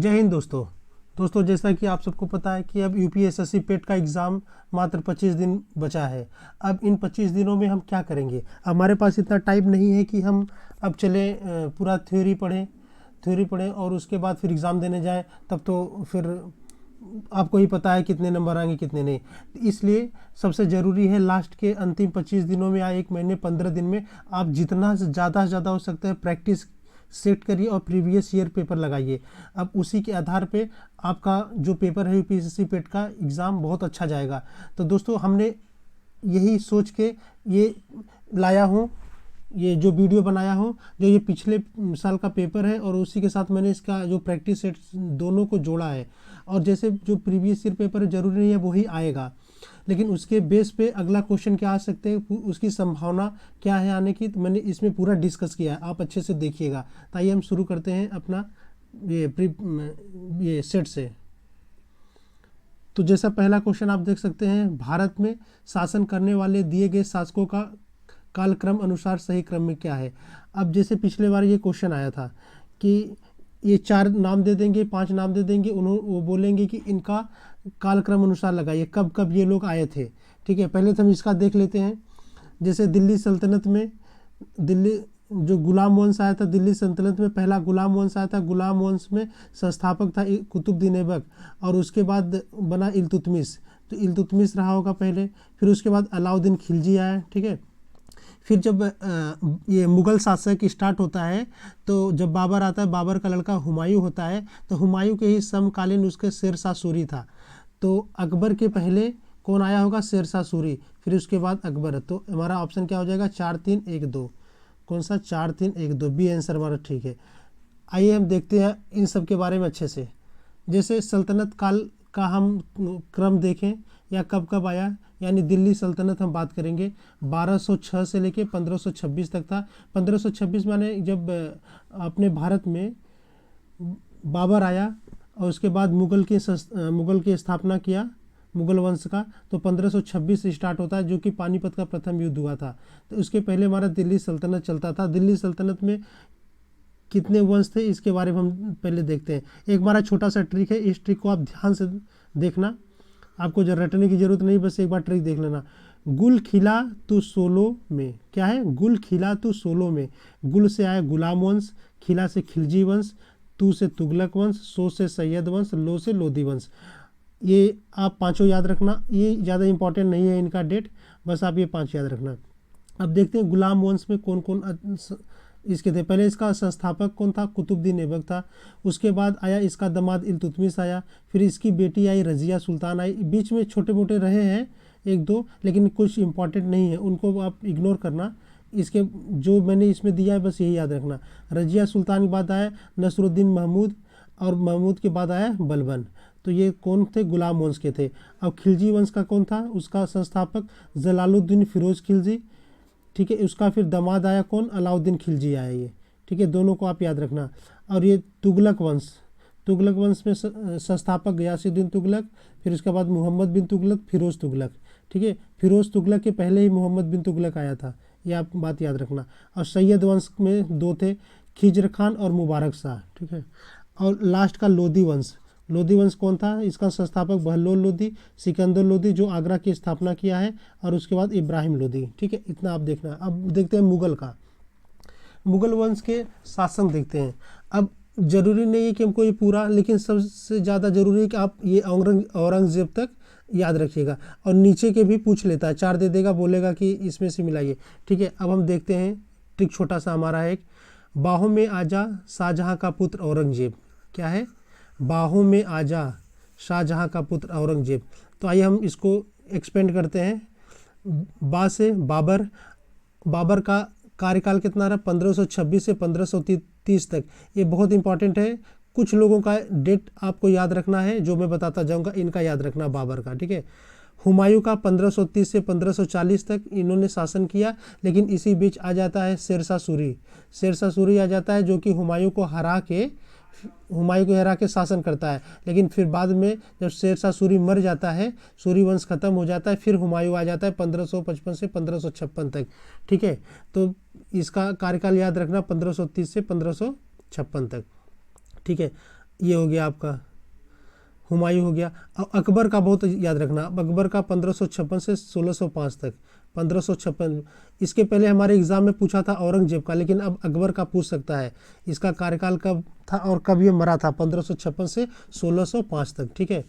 जय हिंद दोस्तों जैसा कि आप सबको पता है कि अब यूपीएसएससी पेट का एग्ज़ाम मात्र 25 दिन बचा है। अब इन 25 दिनों में हम क्या करेंगे? हमारे पास इतना टाइम नहीं है कि हम अब चले पूरा थ्योरी पढ़ें और उसके बाद फिर एग्ज़ाम देने जाएं। तब तो फिर आपको ही पता है कितने नंबर आएंगे कितने नहीं। इसलिए सबसे ज़रूरी है लास्ट के अंतिम 25 दिनों में या 1 महीने 15 दिन में आप जितना से ज़्यादा हो सकता है प्रैक्टिस सेट करिए और प्रीवियस ईयर पेपर लगाइए। अब उसी के आधार पे आपका जो पेपर है यूपीएससी पेट का एग्ज़ाम बहुत अच्छा जाएगा। तो दोस्तों हमने यही सोच के ये लाया हूँ, ये जो वीडियो बनाया हूँ, जो ये पिछले साल का पेपर है और उसी के साथ मैंने इसका जो प्रैक्टिस सेट दोनों को जोड़ा है। और जैसे जो प्रीवियस ईयर पेपर है ज़रूरी नहीं है वही आएगा, लेकिन उसके बेस पे अगला क्वेश्चन क्या आ सकते हैं, उसकी संभावना क्या है आने की, तो मैंने इसमें पूरा डिस्कस किया है। आप अच्छे से देखिएगा। तो आइए हम शुरू करते हैं अपना ये सेट से। तो जैसा पहला क्वेश्चन आप देख सकते हैं, भारत में शासन करने वाले दिए गए शासकों का कालक्रम अनुसार सही क्रम में क्या है। अब जैसे पिछले बार ये क्वेश्चन आया था कि ये 4 नाम दे देंगे, 5 नाम दे देंगे, वो बोलेंगे कि इनका कालक्रम अनुसार लगाइए कब कब ये लोग आए थे। ठीक है, पहले तो हम इसका देख लेते हैं। जैसे दिल्ली सल्तनत में जो गुलाम वंश आया था, दिल्ली सल्तनत में पहला गुलाम वंश आया था। गुलाम वंश में संस्थापक था कुतुबुद्दीन ऐबक और उसके बाद बना इल्तुतमिश। तो इल्तुतमिश रहा होगा पहले, फिर उसके बाद अलाउद्दीन खिलजी आया। ठीक है, फिर जब ये मुग़ल शासक स्टार्ट होता है तो जब बाबर आता है, बाबर का लड़का हुमायूं होता है, तो हुमायूं के ही समकालीन उसके शेरशाह सूरी था। तो अकबर के पहले कौन आया होगा? शेरशाह सूरी, फिर उसके बाद अकबर। तो हमारा ऑप्शन क्या हो जाएगा? 4 3 1 2। कौन सा? 4 3 1 2 बी आंसर हमारा ठीक है। आइए हम देखते हैं इन सब के बारे में अच्छे से। जैसे सल्तनत काल का हम क्रम देखें या कब कब आया, यानी दिल्ली सल्तनत हम बात करेंगे 1206 से लेके 1526 तक था। 1526 माने जब अपने भारत में बाबर आया और उसके बाद मुग़ल की स्थापना किया मुग़ल वंश का, तो 1526 से स्टार्ट होता है, जो कि पानीपत का प्रथम युद्ध हुआ था। तो उसके पहले हमारा दिल्ली सल्तनत चलता था। दिल्ली सल्तनत में कितने वंश थे इसके बारे में हम पहले देखते हैं। एक हमारा छोटा सा ट्रिक है, इस ट्रिक को आप ध्यान से देखना, आपको जो रटने की जरूरत नहीं, बस एक बार ट्रिक देख लेना। गुल खिला तू सोलो में, क्या है? गुल खिला तू सोलो में। गुल से आया गुलाम वंश, खिला से खिलजी वंश, तू से तुगलक वंश, सो से सैयद वंश, लो से लोधी वंश। ये आप पांचों याद रखना, ये ज़्यादा इंपॉर्टेंट नहीं है इनका डेट, बस आप ये 5 याद रखना। अब देखते हैं गुलाम वंश में कौन कौन इसके थे। पहले इसका संस्थापक कौन था? कुतुबुद्दीन ऐबक था। उसके बाद आया इसका दामाद इल्तुतमिश आया, फिर इसकी बेटी आई रजिया सुल्तान आई। बीच में छोटे मोटे रहे हैं 1 2, लेकिन कुछ इंपॉर्टेंट नहीं है, उनको आप इग्नोर करना। इसके जो मैंने इसमें दिया है बस यही याद रखना। रजिया सुल्तान के बाद आया नसरुद्दीन महमूद और महमूद के बाद आया बलबन। तो ये कौन थे? गुलाम वंश के थे। अब खिलजी वंश का कौन था? उसका संस्थापक जलालुद्दीन फिरोज खिलजी। ठीक है, उसका फिर दामाद आया कौन? अलाउद्दीन खिलजी आया ये। ठीक है, दोनों को आप याद रखना। और ये तुगलक वंश में संस्थापक गयासुद्दीन तुगलक, फिर उसके बाद मोहम्मद बिन तुगलक, फिरोज तुगलक। ठीक है, फिरोज तुगलक के पहले ही मोहम्मद बिन तुगलक आया था, ये आप बात याद रखना। और सैयद वंश में 2 थे, खिजर खान और मुबारक शाह। ठीक है, और लास्ट का लोधी वंश कौन था? इसका संस्थापक बहलोल लोधी, सिकंदर लोधी जो आगरा की स्थापना किया है, और उसके बाद इब्राहिम लोधी। ठीक है, इतना आप देखना। अब देखते हैं मुग़ल वंश के शासन देखते हैं। अब जरूरी नहीं है कि हमको ये पूरा, लेकिन सबसे ज़्यादा जरूरी है कि आप ये औरंगजेब तक याद रखिएगा। और नीचे के भी पूछ लेता है, 4 दे देगा, बोलेगा कि इसमें से मिलाइए। ठीक है, अब हम देखते हैं ट्रिक छोटा सा हमारा है। बाहों में आजा शाहजहाँ का पुत्र औरंगजेब। क्या है? बाहों में आजा शाहजहाँ का पुत्र औरंगजेब। तो आइए हम इसको एक्सपेंड करते हैं। बा से बाबर का कार्यकाल कितना रहा? 1526 से 1530 तक। ये बहुत इंपॉर्टेंट है। कुछ लोगों का डेट आपको याद रखना है, जो मैं बताता जाऊंगा इनका याद रखना बाबर का। ठीक है, हुमायूं का 1530 से 1540 तक इन्होंने शासन किया, लेकिन इसी बीच आ जाता है शेरशाह सूरी आ जाता है, जो कि हुमायूं को हरा के शासन करता है। लेकिन फिर बाद में जब शेरशाह सूरी मर जाता है, सूरी वंश खत्म हो जाता है, फिर हुमायूं आ जाता है 1555 से 1556 तक। ठीक है, तो इसका कार्यकाल याद रखना 1530 से 1556 तक। ठीक है, ये हो गया आपका हुमायूं हो गया। अब अकबर का बहुत याद रखना, अब अकबर का 1556 से 1605 तक, 1556। इसके पहले हमारे एग्जाम में पूछा था औरंगजेब का, लेकिन अब अकबर का पूछ सकता है। इसका कार्यकाल कब था और कब ये मरा था, 1556 से 1605 तक, ठीक है।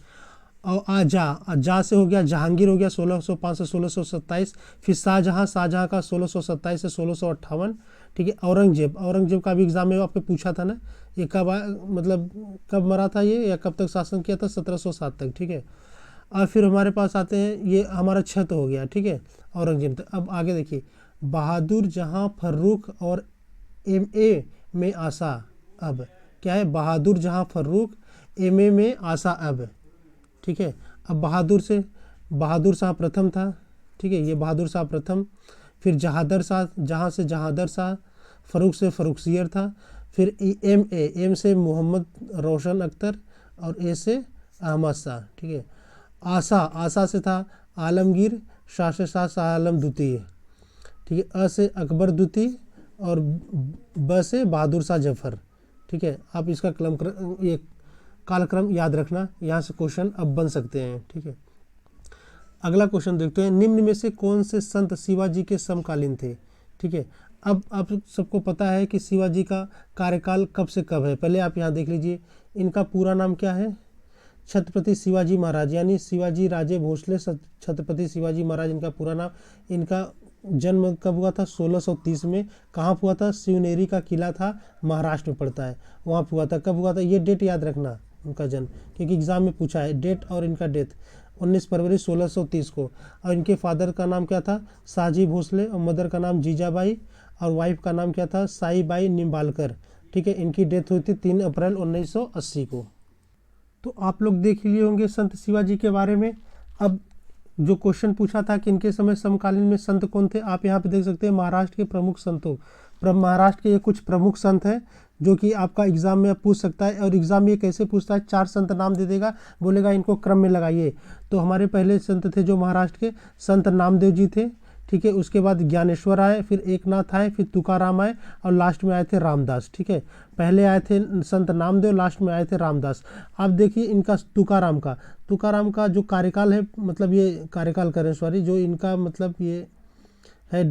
और जा से हो गया जहांगीर, हो गया 1605 से 1627। फिर शाहजहां, शाहजहां का 1627 से 1658, ठीक है। औरंगजेब का भी एग्जाम में आपको पूछा था ना, ये मतलब कब मरा था ये, या कब तक शासन किया था, 1707 तक, ठीक है। और फिर हमारे पास आते हैं, ये हमारा 6 तो हो गया, ठीक है, औरंगजेब तक। अब आगे देखिए, बहादुर जहां फर्रुख और MA में आशा अब, क्या है, बहादुर जहां फर्रुख MA में आशा अब, ठीक है। अब बहादुर शाह प्रथम था, ठीक है, ये बहादुर शाह प्रथम। फिर जहादर शाह, जहाँ से जहादर शाह, फरुख से फरुखसियर था। फिर एम से मोहम्मद रोशन अख्तर, और ए से अहमद शाह, ठीक है। आशा से था आलमगीर, शाह से शाह आलम द्वितीय, ठीक है। से अकबर द्वितीय, और ब से बहादुर शाह जफर, ठीक है। आप इसका ये कालक्रम याद रखना, यहाँ से क्वेश्चन अब बन सकते हैं, ठीक है। अगला क्वेश्चन देखते हैं, निम्न में से कौन से संत शिवाजी के समकालीन थे, ठीक है। अब आप सबको पता है कि शिवाजी का कार्यकाल कब से कब है। पहले आप यहाँ देख लीजिए, इनका पूरा नाम क्या है, छत्रपति शिवाजी महाराज, यानी शिवाजी राजे भोसले छत्रपति शिवाजी महाराज इनका पूरा नाम। इनका जन्म कब हुआ था, 1630 में। कहाँ हुआ था, शिवनेरी का किला था, महाराष्ट्र में पड़ता है, वहाँ हुआ था। कब हुआ था, ये डेट याद रखना उनका जन्म, क्योंकि एग्जाम में पूछा है डेट और इनका डेथ, 19 फरवरी 1630 को। और इनके फादर का नाम क्या था, शाहजी भोसले, और मदर का नाम जीजाबाई, और वाइफ का नाम क्या था, साईबाई निम्बालकर, ठीक है। इनकी डेथ हुई थी 3 अप्रैल 1980 को। तो आप लोग देख लिए होंगे संत शिवाजी के बारे में। अब जो क्वेश्चन पूछा था कि इनके समय समकालीन में संत कौन थे, आप यहाँ पे देख सकते हैं महाराष्ट्र के प्रमुख संतों, महाराष्ट्र के ये कुछ प्रमुख संत हैं जो कि आपका एग्जाम में पूछ सकता है। और एग्जाम ये कैसे पूछता है, 4 संत नाम दे देगा, बोलेगा इनको क्रम में लगाइए। तो हमारे पहले संत थे जो महाराष्ट्र के, संत नामदेव जी थे, ठीक है। उसके बाद ज्ञानेश्वर आए, फिर एकनाथ आए, फिर तुकाराम आए, और लास्ट में आए थे रामदास, ठीक है। पहले आए थे संत नामदेव, लास्ट में आए थे रामदास। आप देखिए इनका तुकाराम का जो कार्यकाल है, मतलब ये कार्यकाल करें सॉरी, जो इनका मतलब ये है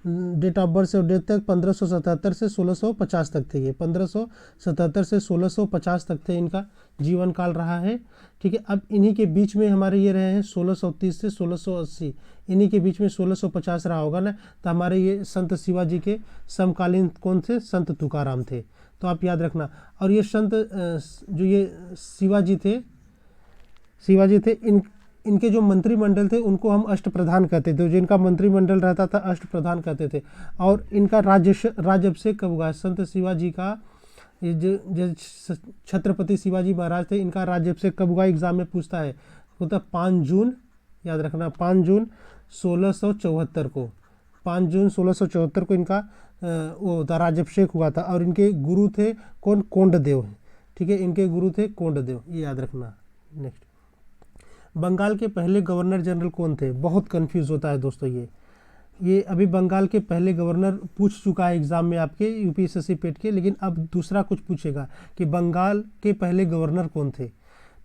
डेट ऑफ बर्थ से डेथ तक 1577 से 1650 तक थे ये, 1577 से 1650 तक थे इनका जीवन काल रहा है, ठीक है। अब इन्हीं के बीच में हमारे ये रहे हैं 1630 से 1680, इन्हीं के बीच में 1650 रहा होगा ना। तो हमारे ये संत शिवाजी के समकालीन कौन थे, संत तुकाराम थे, तो आप याद रखना। और ये संत जो ये शिवाजी थे इनके जो मंत्रिमंडल थे उनको हम अष्टप्रधान कहते थे, जो इनका मंत्रिमंडल रहता था अष्टप्रधान कहते थे। और इनका राज्याभिषेक कब हुआ, संत शिवाजी का ये जो छत्रपति शिवाजी महाराज थे, इनका राज्याभिषेक कब हुआ, एग्जाम में पूछता है, होता 5 जून, याद रखना 5 जून 1674 को, 5 जून 1674 को इनका वो राज्याभिषेक हुआ था। और इनके गुरु थे कौन, कोंडदेव, ठीक है, इनके गुरु थे कोंडदेव, ये याद रखना। नेक्स्ट, बंगाल के पहले गवर्नर जनरल कौन थे, बहुत कंफ्यूज होता है दोस्तों ये अभी बंगाल के पहले गवर्नर पूछ चुका है एग्जाम में आपके यूपीएससी पेट के, लेकिन अब दूसरा कुछ पूछेगा कि बंगाल के पहले गवर्नर कौन थे,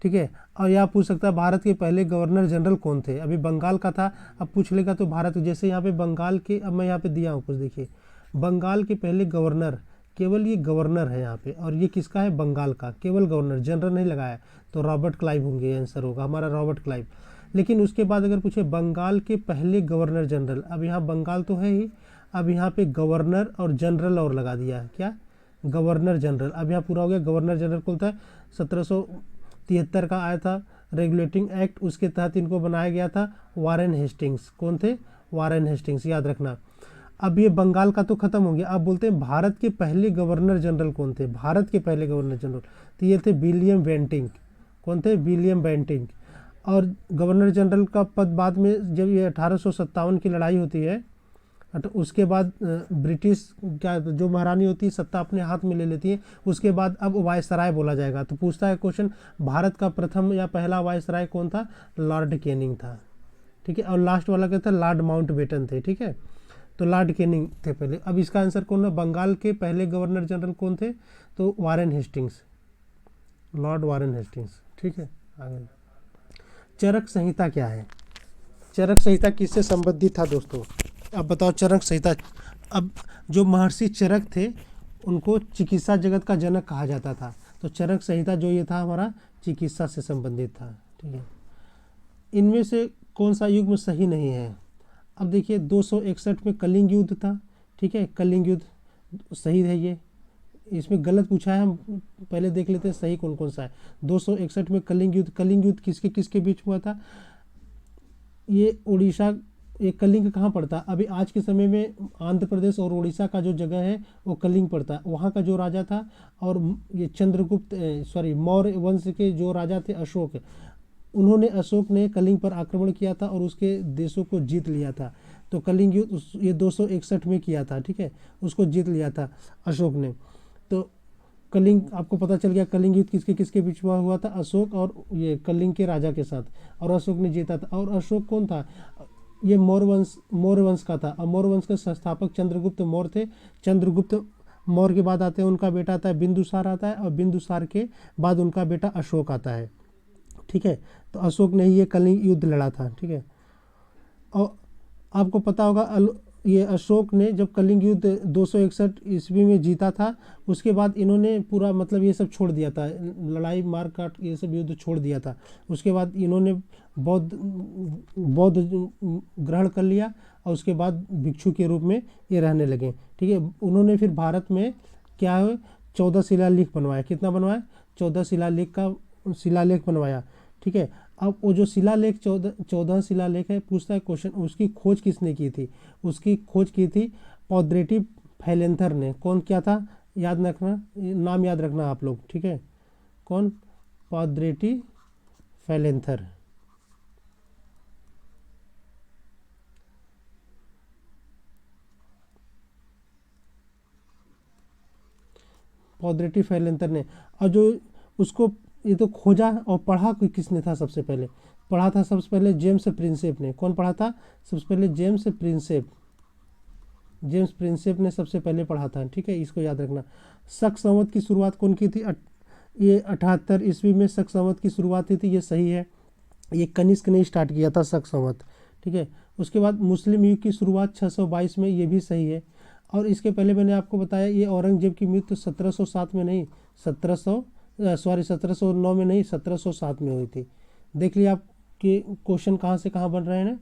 ठीक है। और यह पूछ सकता है भारत के पहले गवर्नर जनरल कौन थे, अभी बंगाल का था, अब पूछ लेगा तो भारत, जैसे यहाँ पे बंगाल के, अब मैं यहाँ पे दिया हूँ कुछ, देखिए बंगाल के पहले गवर्नर, केवल ये गवर्नर है यहाँ पे, और ये किसका है, बंगाल का, केवल गवर्नर, जनरल नहीं लगाया, तो रॉबर्ट क्लाइव होंगे, आंसर होगा हमारा रॉबर्ट क्लाइव। लेकिन उसके बाद अगर पूछे बंगाल के पहले गवर्नर जनरल, अब यहाँ बंगाल तो है ही, अब यहाँ पे गवर्नर और जनरल और लगा दिया है, क्या, गवर्नर जनरल। अब यहाँ पूरा हो गया, गवर्नर जनरल कौन था, 1773 का आया था रेगुलेटिंग एक्ट, उसके तहत इनको बनाया गया था वारेन हेस्टिंग्स, कौन थे, वारेन हेस्टिंग्स, याद रखना। अब ये बंगाल का तो खत्म हो गया, अब बोलते हैं भारत के पहले गवर्नर जनरल कौन थे, भारत के पहले गवर्नर जनरल, तो ये थे विलियम बेंटिंग, कौन थे, विलियम बेंटिंग। और गवर्नर जनरल का पद बाद में, जब ये 1857 की लड़ाई होती है, उसके बाद ब्रिटिश क्या जो महारानी होती है सत्ता अपने हाथ में ले लेती है, उसके बाद अब वायसराय बोला जाएगा। तो पूछता है क्वेश्चन, भारत का प्रथम या पहला वायसराय कौन था, लॉर्ड कैनिंग था, ठीक है। और लास्ट वाला क्या था, लॉर्ड माउंटबेटन थे, ठीक है, तो लॉर्ड कैनिंग थे पहले। अब इसका आंसर कौन है, बंगाल के पहले गवर्नर जनरल कौन थे, तो Warren Hastings, Lord Warren Hastings. ठीक है, आगे चरक संहिता क्या है? चरक संहिता किससे संबंधित था दोस्तों? अब बताओ चरक संहिता। अब जो महर्षि चरक थे उनको चिकित्सा जगत का जनक कहा जाता था, तो चरक संहिता जो ये था हमारा चिकित्सा से संबंधित था। ठीक है, इनमें से कौन सा युग्म सही नहीं है? अब देखिए 261 में कलिंग युद्ध था। ठीक है, कलिंग युद्ध सही है ये, इसमें गलत पूछा है, हम पहले देख लेते हैं सही कौन कौन सा है। 261 में कलिंग युद्ध, कलिंग युद्ध किसके किसके बीच हुआ था? ये उड़ीसा, ये कलिंग कहाँ पड़ता है? अभी आज के समय में आंध्र प्रदेश और उड़ीसा का जो जगह है वो कलिंग पड़ता है। वहाँ का जो राजा था, और ये चंद्रगुप्त मौर्य वंश के जो राजा थे अशोक, अशोक ने कलिंग पर आक्रमण किया था और उसके देशों को जीत लिया था। तो कलिंग युद्ध ये 261 में किया था। ठीक है, उसको जीत लिया था अशोक ने। तो कलिंग आपको पता चल गया, कलिंग युद्ध किसके किसके बीच हुआ था? अशोक और ये कलिंग के राजा के साथ, और अशोक ने जीता था। और अशोक कौन था? ये मौर्य वंश का था, और मौर्य वंश के संस्थापक चंद्रगुप्त मौर्य थे। चंद्रगुप्त मौर्य के बाद आते हैं उनका बेटा आता है बिंदुसार आता है, और बिंदुसार के बाद उनका बेटा अशोक आता है। ठीक है, तो अशोक ने ही ये कलिंग युद्ध लड़ा था। ठीक है, और आपको पता होगा ये अशोक ने जब कलिंग युद्ध 261 ईस्वी में जीता था, उसके बाद इन्होंने पूरा मतलब ये सब छोड़ दिया था, लड़ाई मार काट ये सब युद्ध छोड़ दिया था। उसके बाद इन्होंने बौद्ध ग्रहण कर लिया, और उसके बाद भिक्षु के रूप में ये रहने लगे। ठीक है, उन्होंने फिर भारत में क्या है 14 शिलालेख बनवाया। कितना बनवाया? 14 शिलालेख बनवाया। ठीक है, अब वो जो शिलालेख 14 शिलालेख है, पूछता है क्वेश्चन, उसकी खोज किसने की थी? उसकी खोज की थी पॉद्रेटी फैलेंथर ने। कौन क्या था? याद रखना, नाम याद रखना आप लोग। ठीक है, कौन? पॉद्रेटी फैलेंथर। पॉद्रेटी फैलेंथर ने। और जो उसको ये तो खोजा और पढ़ा किसने था? सबसे पहले पढ़ा था सबसे पहले जेम्स प्रिंसेप ने। कौन पढ़ा था सबसे पहले? जेम्स प्रिंसेप ने सबसे पहले पढ़ा था। ठीक है, इसको याद रखना। शक संवत की शुरुआत कौन की थी? ये 78 ईस्वी में शक संवत की शुरुआत हुई थी, ये सही है। ये कनिष्क ने स्टार्ट किया था शक संवत। ठीक है, उसके बाद मुस्लिम युग की शुरुआत 622 में, ये भी सही है। और इसके पहले मैंने आपको बताया ये औरंगजेब की मृत्यु 1707 में नहीं, 1709 में नहीं, 1707 में हुई थी। देख लिया आप कि क्वेश्चन कहाँ से कहाँ बन रहे हैं ना।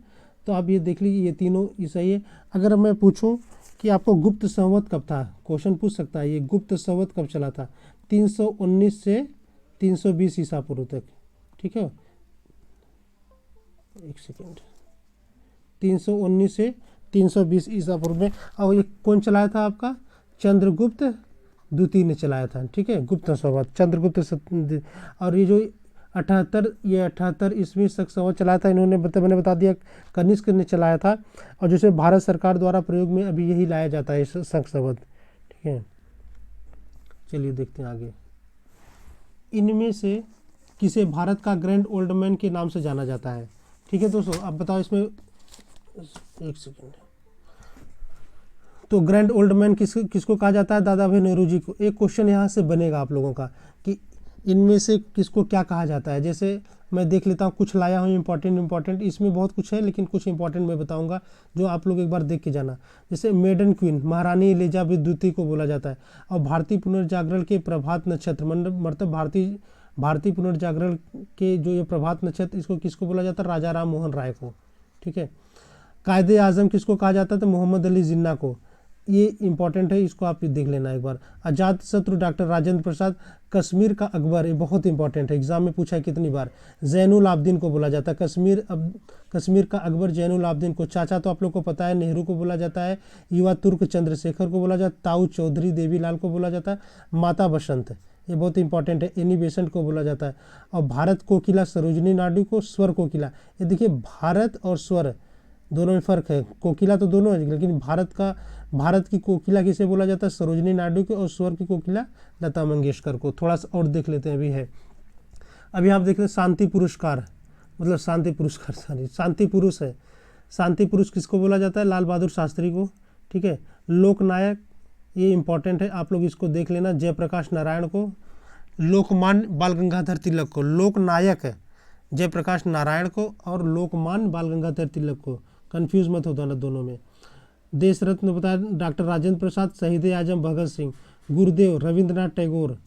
तो आप ये देख लीजिए, ये तीनों ये सही है। अगर मैं पूछूं कि आपको गुप्त संवत कब था, क्वेश्चन पूछ सकता है, ये गुप्त संवत कब चला था? 319 से 320 ईसा पूर्व तक। ठीक है, एक सेकेंड, 319 से 320 ईसा पूर्व में। और ये कौन चलाया था आपका? चंद्रगुप्त द्वितीय ने चलाया था। ठीक है, गुप्त संवत चंद्रगुप्त। और ये जो 78 ईस्वी शक संवत चलाया था, इन्होंने मैंने बता दिया कनिष्क ने चलाया था, और जैसे भारत सरकार द्वारा प्रयोग में अभी यही लाया जाता है शक संवत। ठीक है, चलिए देखते हैं आगे। इनमें से किसे भारत का ग्रैंड ओल्ड मैन के नाम से जाना जाता है? ठीक है दोस्तों, अब बताओ इसमें, एक सेकेंड। तो ग्रैंड ओल्ड मैन किसको कहा जाता है? दादा भाई नेहरू जी को। एक क्वेश्चन यहाँ से बनेगा आप लोगों का कि इनमें से किसको क्या कहा जाता है। जैसे मैं देख लेता हूँ, कुछ लाया हूँ इंपॉर्टेंट, इसमें बहुत कुछ है लेकिन कुछ इंपॉर्टेंट मैं बताऊंगा जो आप लोग एक बार देख के जाना। जैसे मेडन क्वीन महारानी एलिजाबेथ द्वितीय को बोला जाता है। और भारतीय पुनर्जागरण के प्रभात नक्षत्र मतलब भारतीय पुनर्जागरण के जो ये प्रभात नक्षत्र, इसको किसको बोला जाता है? राजा राम मोहन राय को। ठीक है, कायदे आजम किसको कहा जाता था? मोहम्मद अली जिन्ना को। ये इंपॉर्टेंट है, इसको आप देख लेना एक बार। अजात शत्रु डॉक्टर राजेंद्र प्रसाद। कश्मीर का अकबर, ये बहुत इंपॉर्टेंट है, एग्जाम में पूछा है कितनी बार। जैनुल आबदीन को बोला जाता है कश्मीर का अकबर जैनुल आबदीन को। चाचा तो आप लोग को पता है, नेहरू को बोला जाता है। युवा तुर्क चंद्रशेखर को बोला जाता है। ताऊ चौधरी देवीलाल को बोला जाता है। माता बसंत, ये बहुत इंपॉर्टेंट है, एनी बेसेंट को बोला जाता है। और भारत कोकिला सरोजनी नायडू को। स्वर कोकिला, ये देखिए भारत और स्वर दोनों में फ़र्क है। कोकिला तो दोनों है, लेकिन भारत की कोकिला किसे बोला जाता है? सरोजनी नायडू को। और स्वर की कोकिला लता मंगेशकर को। थोड़ा सा और देख लेते हैं, अभी आप देख रहे हैं शांति पुरस्कार, मतलब शांति पुरुष है। शांति पुरुष किसको बोला जाता है? लाल बहादुर शास्त्री को। ठीक है, लोकनायक, ये इंपॉर्टेंट है, आप लोग इसको देख लेना, जयप्रकाश नारायण को। लोकमान्य बाल गंगाधर तिलक को। लोकनायक जयप्रकाश नारायण को और लोकमान्य बाल गंगाधर तिलक को, कंफ्यूज मत हो दोनों में। देश रत्न बताया डॉक्टर राजेंद्र प्रसाद, शहीद आजम भगत सिंह, गुरुदेव रविंद्रनाथ टैगोर।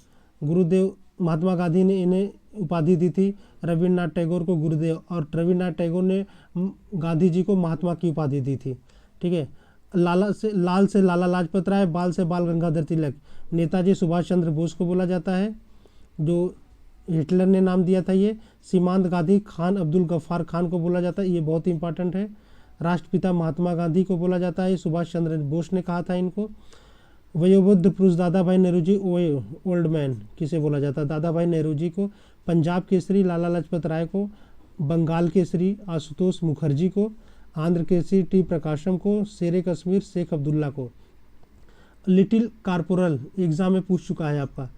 गुरुदेव महात्मा गांधी ने इन्हें उपाधि दी थी, रविन्द्रनाथ टैगोर को गुरुदेव, और रविन्द्रनाथ टैगोर ने गांधी जी को महात्मा की उपाधि दी थी। ठीक है। लाल से लाला लाजपत राय, बाल से बाल गंगाधर तिलक। नेताजी सुभाष चंद्र बोस को बोला जाता है, जो हिटलर ने नाम दिया था ये। सीमांत गांधी, खान अब्दुल गफ्फार खान को बोला जाता है, ये बहुत इंपॉर्टेंट है। राष्ट्रपिता महात्मा गांधी को बोला जाता है, सुभाष चंद्र बोस ने कहा था इनको। वयोवृद्ध पुरुष दादा भाई नेहरू जी, ओल्ड मैन किसे बोला जाता है? दादा भाई नेहरू जी को। पंजाब केसरी लाला लाजपत राय को, बंगाल केसरी आशुतोष मुखर्जी को, आंध्र केसरी टी प्रकाशम को, शेरे कश्मीर शेख अब्दुल्ला को। लिटिल कॉर्पोरल एग्जाम में पूछ चुका है आपका,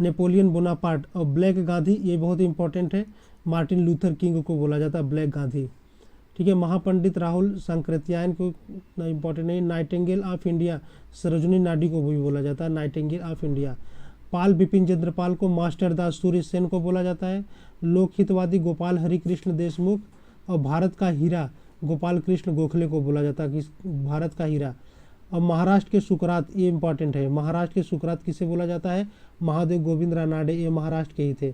नेपोलियन बोनापार्ट। और ब्लैक गांधी, ये बहुत इंपॉर्टेंट है, मार्टिन लूथर किंग को बोला जाता है ब्लैक गांधी। ठीक है। महापंडित राहुल सांकृत्यायन को इतना इंपॉर्टेंट नहीं। Nightingale of India, Sarojini Naidu को भी बोला जाता है नाइटिंगेल ऑफ इंडिया। पाल बिपिन चंद्र पाल को मास्टर दास सूर्य सेन को बोला जाता है। लोकहितवादी गोपाल हरि कृष्ण देशमुख, और भारत का हीरा गोपाल कृष्ण गोखले को बोला जाता है कि भारत का हीरा। और महाराष्ट्र के सुकरात, ये इंपॉर्टेंट है, महाराष्ट्र के सुकरात किसे बोला जाता है? महादेव गोविंद रानाडे, ये महाराष्ट्र के ही थे।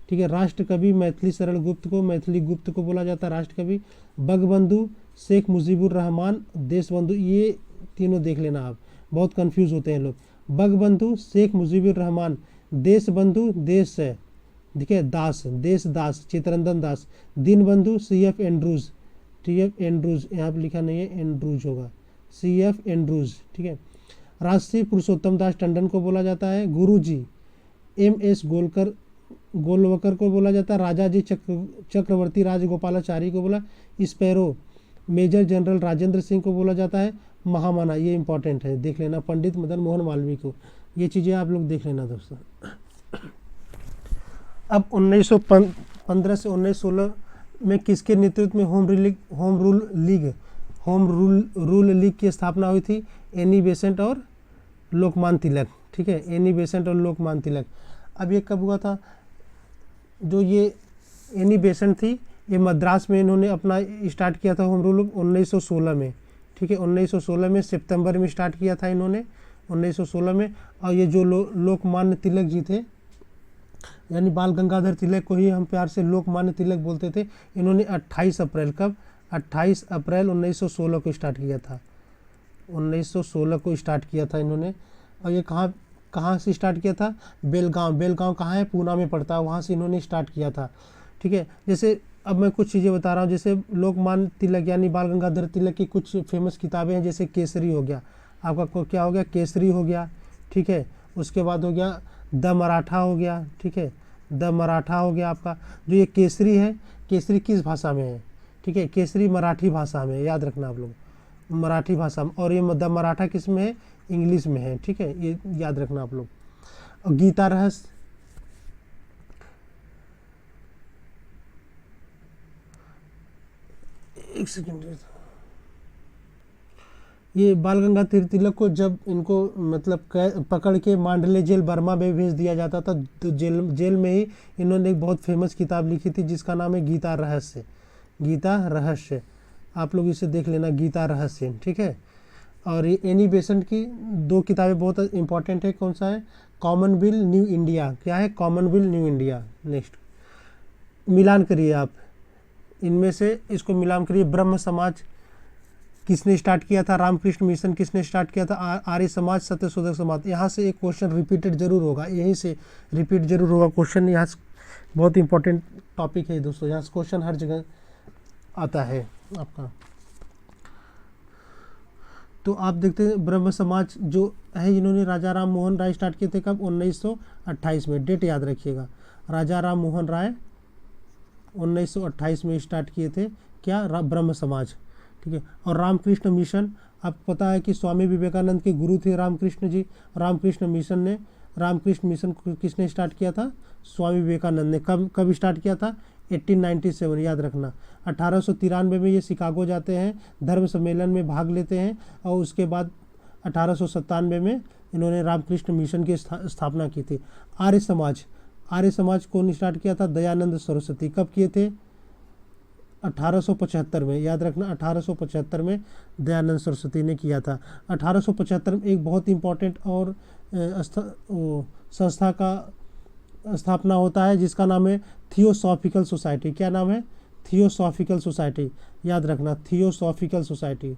ठीक है। राष्ट्र कवि मैथिली शरण गुप्त को, मैथिली गुप्त को बोला जाता है राष्ट्र कवि। बंगबंधु शेख मुजीबुर रहमान, देशबंधु, ये तीनों देख लेना आप, बहुत कंफ्यूज होते हैं लोग। बंगबंधु शेख मुजीबुर रहमान, देशबंधु देश है, ठीक है, Das, Desh Das Chittaranjan Das. Deenbandhu CF Andrews, TF Andrews, यहाँ पर लिखा नहीं है, एंड्रूज होगा, CF एंड्रूज। ठीक है। राष्ट्रीय पुरुषोत्तम दास टंडन को बोला जाता है। गुरुजी MS गोलवकर को बोला जाता है। राजा जी चक्रवर्ती राजगोपालाचारी को बोला। Sparrow major general Rajendra Singh को बोला जाता है। महामना, ये इंपॉर्टेंट है, देख लेना, पंडित मदन मोहन मालवीय को। ये चीज़ें आप लोग देख लेना दोस्तों। अब 1915 से 1916 में किसके नेतृत्व में होम रूल लीग की स्थापना हुई थी? एनी बेसेंट और लोकमान्य तिलक। ठीक है। एनी बेसेंट और लोकमान्य तिलक। अब ये कब हुआ था? जो ये एनी बेसेंट थी, ये मद्रास में इन्होंने अपना स्टार्ट किया था होम रूल 1916 में। ठीक है। 1916 में सितंबर में स्टार्ट किया था इन्होंने, 1916 में। और ये जो लोकमान्य तिलक जी थे, यानी बाल गंगाधर तिलक को ही हम प्यार से लोकमान्य तिलक बोलते थे, इन्होंने 28 अप्रैल, कब? 28 अप्रैल 1916 को स्टार्ट किया था, 1916 को स्टार्ट किया था इन्होंने। और ये कहाँ से स्टार्ट किया था? बेलगांव कहाँ है? पूना में पड़ता है, वहाँ से इन्होंने स्टार्ट किया था। ठीक है। जैसे अब मैं कुछ चीज़ें बता रहा हूँ, जैसे लोकमान्य तिलक यानी बाल गंगाधर तिलक की कुछ फेमस किताबें हैं, जैसे केसरी हो गया आपका, क्या हो गया? केसरी हो गया। ठीक है। उसके बाद हो गया द मराठा हो गया। ठीक है। द मराठा हो गया आपका। जो ये केसरी है, केसरी किस भाषा में है? ठीक है। केसरी मराठी भाषा में, याद रखना आप लोग, मराठी भाषा में। और ये द मराठा किस में है? इंग्लिश में है। ठीक है। ये याद रखना आप लोग। और गीता रहस्य, एक सेकेंड, ये बाल गंगाधर तिलक को जब इनको मतलब पकड़ के मांडले जेल बर्मा में भेज दिया जाता था, तो जेल में ही इन्होंने एक बहुत फेमस किताब लिखी थी जिसका नाम है गीता रहस्य। गीता रहस्य, आप लोग इसे देख लेना, गीता रहस्य। ठीक है। और ये एनी बेसेंट की 2 किताबें बहुत इंपॉर्टेंट है। कौन सा है? Commonwealth new India. क्या है? Commonwealth new India. नेक्स्ट मिलान करिए आप इनमें से, इसको मिलान करिए। ब्रह्म समाज किसने स्टार्ट किया था? रामकृष्ण मिशन किसने स्टार्ट किया था? आर्य समाज, सत्यशोधक समाज। यहाँ से एक क्वेश्चन रिपीटेड जरूर होगा, यहीं से रिपीट जरूर होगा क्वेश्चन। यहाँ बहुत इंपॉर्टेंट टॉपिक है दोस्तों, यहाँ से क्वेश्चन हर जगह आता है आपका। तो आप देखते हैं ब्रह्म समाज जो है, इन्होंने राजा राम मोहन राय स्टार्ट किए थे, कब? 1928 में। डेट याद रखिएगा, राजा राम मोहन राय 1928 में स्टार्ट किए थे। क्या? ब्रह्म समाज। ठीक है। और रामकृष्ण मिशन, आपको पता है कि स्वामी विवेकानंद के गुरु थे रामकृष्ण जी। रामकृष्ण मिशन किसने स्टार्ट किया था? स्वामी विवेकानंद ने। कब स्टार्ट किया था? 1897, याद रखना। 1893 में ये शिकागो जाते हैं, धर्म सम्मेलन में भाग लेते हैं, और उसके बाद 1897 में इन्होंने रामकृष्ण मिशन की स्थापना की थी। आर्य आर्य समाज कौन स्टार्ट किया था? दयानंद सरस्वती। कब किए थे? 1875 में, याद रखना 1875 में दयानंद सरस्वती ने किया था। 1875 में एक बहुत इंपॉर्टेंट और संस्था का स्थापना होता है जिसका नाम है थियोसॉफिकल सोसाइटी। क्या नाम है? Theosophical society. याद रखना थियोसॉफिकल सोसाइटी,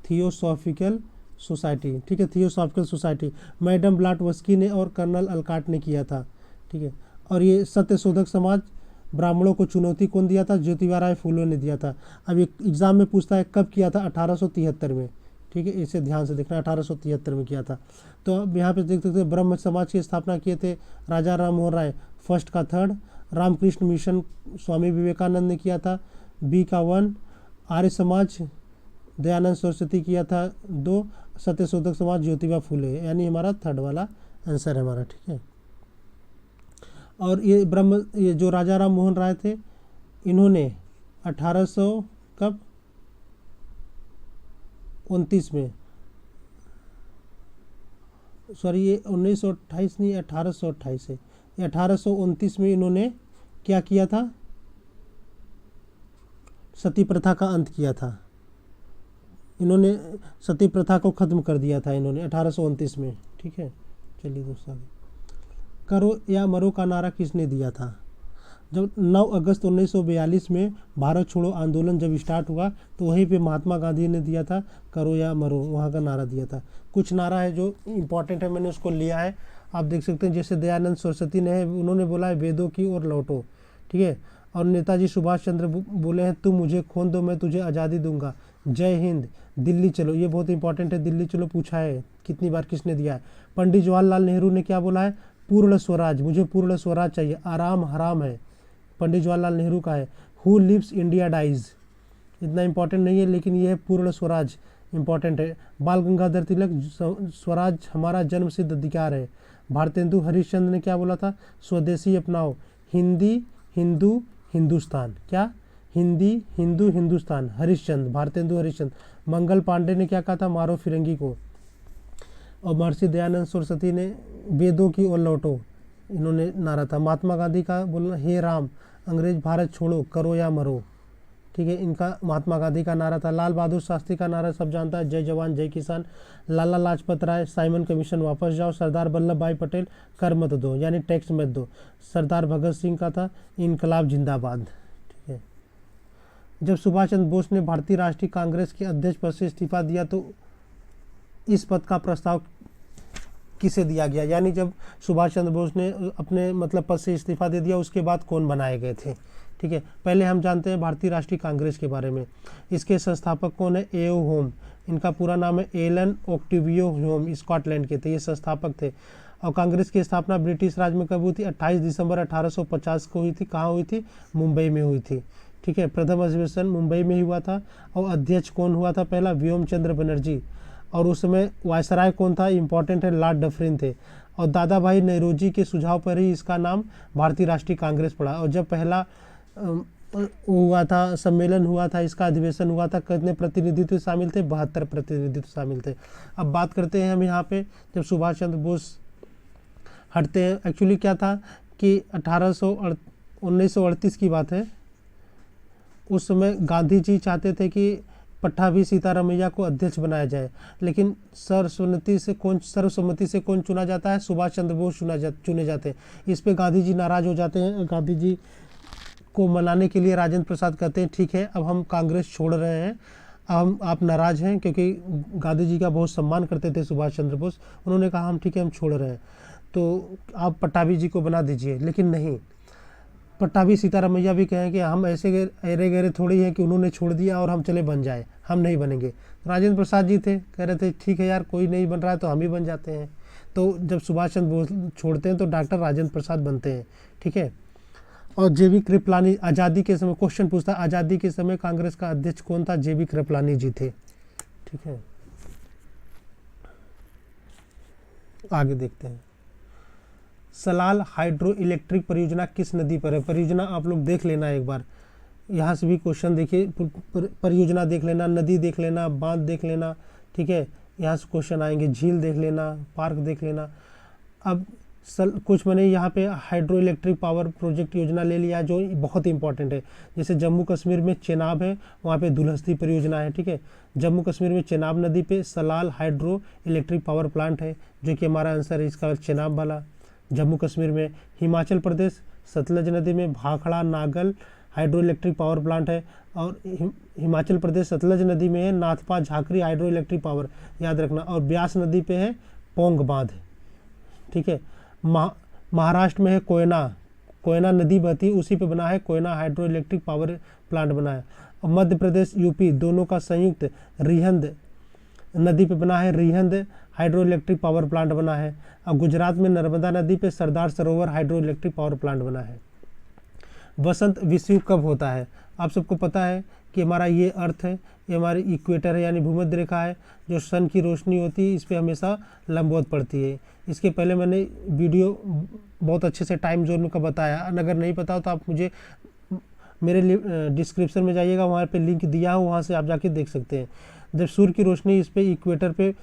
थियोसॉफिकल सोसाइटी, ठीक है, थियोसॉफिकल सोसाइटी। मैडम ब्लाटवस्की ने और कर्नल अलकाट ने किया था, ठीक है। और ये सत्यशोधक समाज, ब्राह्मणों को चुनौती कौन दिया था? ज्योतिबा राय फूले ने दिया था। अब एक एग्जाम में पूछता है कब किया था? 1873 में, ठीक है, इसे ध्यान से देखना, 1873 में किया था। तो अब यहाँ पे देख सकते हैं ब्रह्म समाज की स्थापना किए थे राजा राम मोहन राय, फर्स्ट का थर्ड। रामकृष्ण मिशन स्वामी विवेकानंद ने किया था, बी का 1। आर्य समाज दयानंद सरस्वती किया था 2। सत्यशोधक समाज ज्योतिबा फूले, यानी हमारा थर्ड वाला आंसर है हमारा, ठीक है। और ये जो राजा राम मोहन राय थे, इन्होंने 1800 कब 29 में, सॉरी ये 1928 नहीं, 1828 है। 1829 में इन्होंने क्या किया था? सती प्रथा का अंत किया था। इन्होंने सती प्रथा को ख़त्म कर दिया था इन्होंने 1829 में, ठीक है। चलिए दोस्तों, करो या मरो का नारा किसने दिया था? जब 9 अगस्त 1942 में भारत छोड़ो आंदोलन जब स्टार्ट हुआ तो वहीं पे महात्मा गांधी ने दिया था करो या मरो, वहाँ का नारा दिया था। कुछ नारा है जो इम्पोर्टेंट है, मैंने उसको लिया है, आप देख सकते हैं। जैसे दयानंद सरस्वती ने है, उन्होंने बोला है वेदों की ओर लौटो, ठीक है। और नेताजी सुभाष चंद्र बोले हैं तुम मुझे खून दो मैं तुझे आज़ादी दूंगा, जय हिंद, दिल्ली चलो, ये बहुत इंपॉर्टेंट है, दिल्ली चलो पूछा है कितनी बार, किसने दिया है? पंडित जवाहरलाल नेहरू ने क्या बोला है? पूर्ण स्वराज, मुझे पूर्ण स्वराज चाहिए, आराम हराम है, पंडित जवाहरलाल नेहरू का है। हु लिव्स इंडिया डाइज, इतना इंपॉर्टेंट नहीं है लेकिन ये है पूर्ण स्वराज, इंपॉर्टेंट है। बाल गंगाधर तिलक, स्वराज हमारा जन्म सिद्ध अधिकार है। भारतेंदु हरिश्चंद्र ने क्या बोला था? स्वदेशी अपनाओ, हिंदी हिंदू हिंदुस्तान, क्या? हिंदी हिंदू हिंदुस्तान, हरिश्चंद्र, भारतेंदु हरिश्चंद्र। मंगल पांडे ने क्या कहा था? मारो फिरंगी को। और महर्षि दयानंद सरस्वती ने वेदों की ओर लौटो, इन्होंने नारा था। महात्मा गांधी का बोलना हे राम, अंग्रेज भारत छोड़ो करो या मरो, ठीक है, इनका महात्मा गांधी का नारा था। लाल बहादुर शास्त्री का नारा सब जानता है, जय जवान जय किसान। लाला लाजपत राय, साइमन कमीशन वापस जाओ। सरदार वल्लभ भाई पटेल, कर मत दो, यानी टैक्स मत दो। सरदार भगत सिंह का था इनकलाब जिंदाबाद, ठीक है। जब सुभाष चंद्र बोस ने भारतीय राष्ट्रीय कांग्रेस के अध्यक्ष पद से इस्तीफा दिया तो इस पद का प्रस्ताव किसे दिया गया? यानी जब सुभाष चंद्र बोस ने अपने मतलब पद से इस्तीफा दे दिया उसके बाद कौन बनाए गए थे, ठीक है। पहले हम जानते हैं भारतीय राष्ट्रीय कांग्रेस के बारे में। इसके संस्थापक कौन है? ए ओ होम, इनका पूरा नाम है एलन ओक्टिवियो होम, स्कॉटलैंड के थे, ये संस्थापक थे। और कांग्रेस की स्थापना ब्रिटिश राज में कब हुई थी? 28 दिसंबर 1850 को हुई थी। कहाँ हुई थी? मुंबई में हुई थी, ठीक है। प्रथम अधिवेशन मुंबई में ही हुआ था। और अध्यक्ष कौन हुआ था? पहला व्योम चंद्र बनर्जी। और उस समय वायसराय कौन था? इंपॉर्टेंट है, लॉर्ड डफरिन थे। और दादा भाई नेरोजी के सुझाव पर ही इसका नाम भारतीय राष्ट्रीय कांग्रेस पड़ा। और जब पहला हुआ था, सम्मेलन हुआ था, इसका अधिवेशन हुआ था, कितने प्रतिनिधित्व शामिल थे? 72 प्रतिनिधित्व शामिल थे। अब बात करते हैं हम यहाँ पे, जब सुभाष चंद्र बोस हटते हैं, एक्चुअली क्या था कि 1938 की बात है। उस समय गांधी जी चाहते थे कि पट्टाभी सीतारामैया को अध्यक्ष बनाया जाए, लेकिन सर्वसम्मति से कौन चुना जाता है? सुभाष चंद्र बोस चुने जाते हैं। इस पे गांधी जी नाराज हो जाते हैं। गांधी जी को मनाने के लिए राजेंद्र प्रसाद कहते हैं ठीक है अब हम कांग्रेस छोड़ रहे हैं, अब आप नाराज हैं, क्योंकि गांधी जी का बहुत सम्मान करते थे सुभाष चंद्र बोस। उन्होंने कहा हम ठीक है हम छोड़ रहे हैं, तो आप पट्टाभी जी को बना दीजिए। लेकिन नहीं, पट्टाभी सीतारामैया भी कहें कि हम ऐसे अरे गहरे थोड़ी हैं कि उन्होंने छोड़ दिया और हम चले बन जाए, हम नहीं बनेंगे। राजेंद्र प्रसाद जी थे, कह रहे थे ठीक है यार कोई नहीं बन रहा है तो हम ही बन जाते हैं। तो जब सुभाष चंद्र बोस छोड़ते हैं तो डॉक्टर राजेंद्र प्रसाद बनते हैं, ठीक है। और जेबी कृपलानी, आज़ादी के समय क्वेश्चन पूछता, आज़ादी के समय कांग्रेस का अध्यक्ष कौन था? जेबी कृपलानी जी थे, ठीक है। आगे देखते हैं। सलाल हाइड्रो इलेक्ट्रिक परियोजना किस नदी पर है? परियोजना आप लोग देख लेना एक बार, यहाँ से भी क्वेश्चन देखिए, परियोजना देख लेना, नदी देख लेना, बांध देख लेना, ठीक है। यहाँ से क्वेश्चन आएंगे, झील देख लेना, पार्क देख लेना। अब कुछ मैंने यहाँ पे हाइड्रो इलेक्ट्रिक पावर प्रोजेक्ट योजना ले लिया जो बहुत इंपॉर्टेंट है। जैसे जम्मू कश्मीर में चेनाब है, वहाँ पे दुलहस्ती परियोजना है, ठीक है। जम्मू कश्मीर में चेनाब नदी पे Salal hydro electric power plant है, जो कि हमारा आंसर है इसका चेनाब वाला। जम्मू कश्मीर में हिमाचल प्रदेश सतलज नदी में Bhakra Nangal hydro electric power plant है, और हिमाचल प्रदेश सतलज नदी में है Nathpa Jhakri hydro electric power, याद रखना। और ब्यास नदी पे है पोंग बांध, ठीक है। महाराष्ट्र में है कोयना नदी बहती है, उसी पे बना है Koyna hydro electric power plant बना है। और मध्य प्रदेश यूपी दोनों का संयुक्त रिहंद नदी पे बना है Rihand hydro electric power plant बना है। और गुजरात में नर्मदा नदी पे Sardar Sarovar hydro electric power plant बना है। वसंत विषुव कब होता है? आप सबको पता है कि हमारा ये अर्थ है, ये हमारी इक्वेटर है यानी भूमध्य रेखा है, जो सन की रोशनी होती है इस पर हमेशा लंबवत पड़ती है। इसके पहले मैंने वीडियो बहुत अच्छे से टाइम जोन का बताया, अगर नहीं पता तो आप मुझे मेरे डिस्क्रिप्शन में जाइएगा, वहाँ पे लिंक दिया हो, वहाँ से आप जाके देख सकते हैं। जब सूर्य की रोशनी इस पे इक्वेटर पे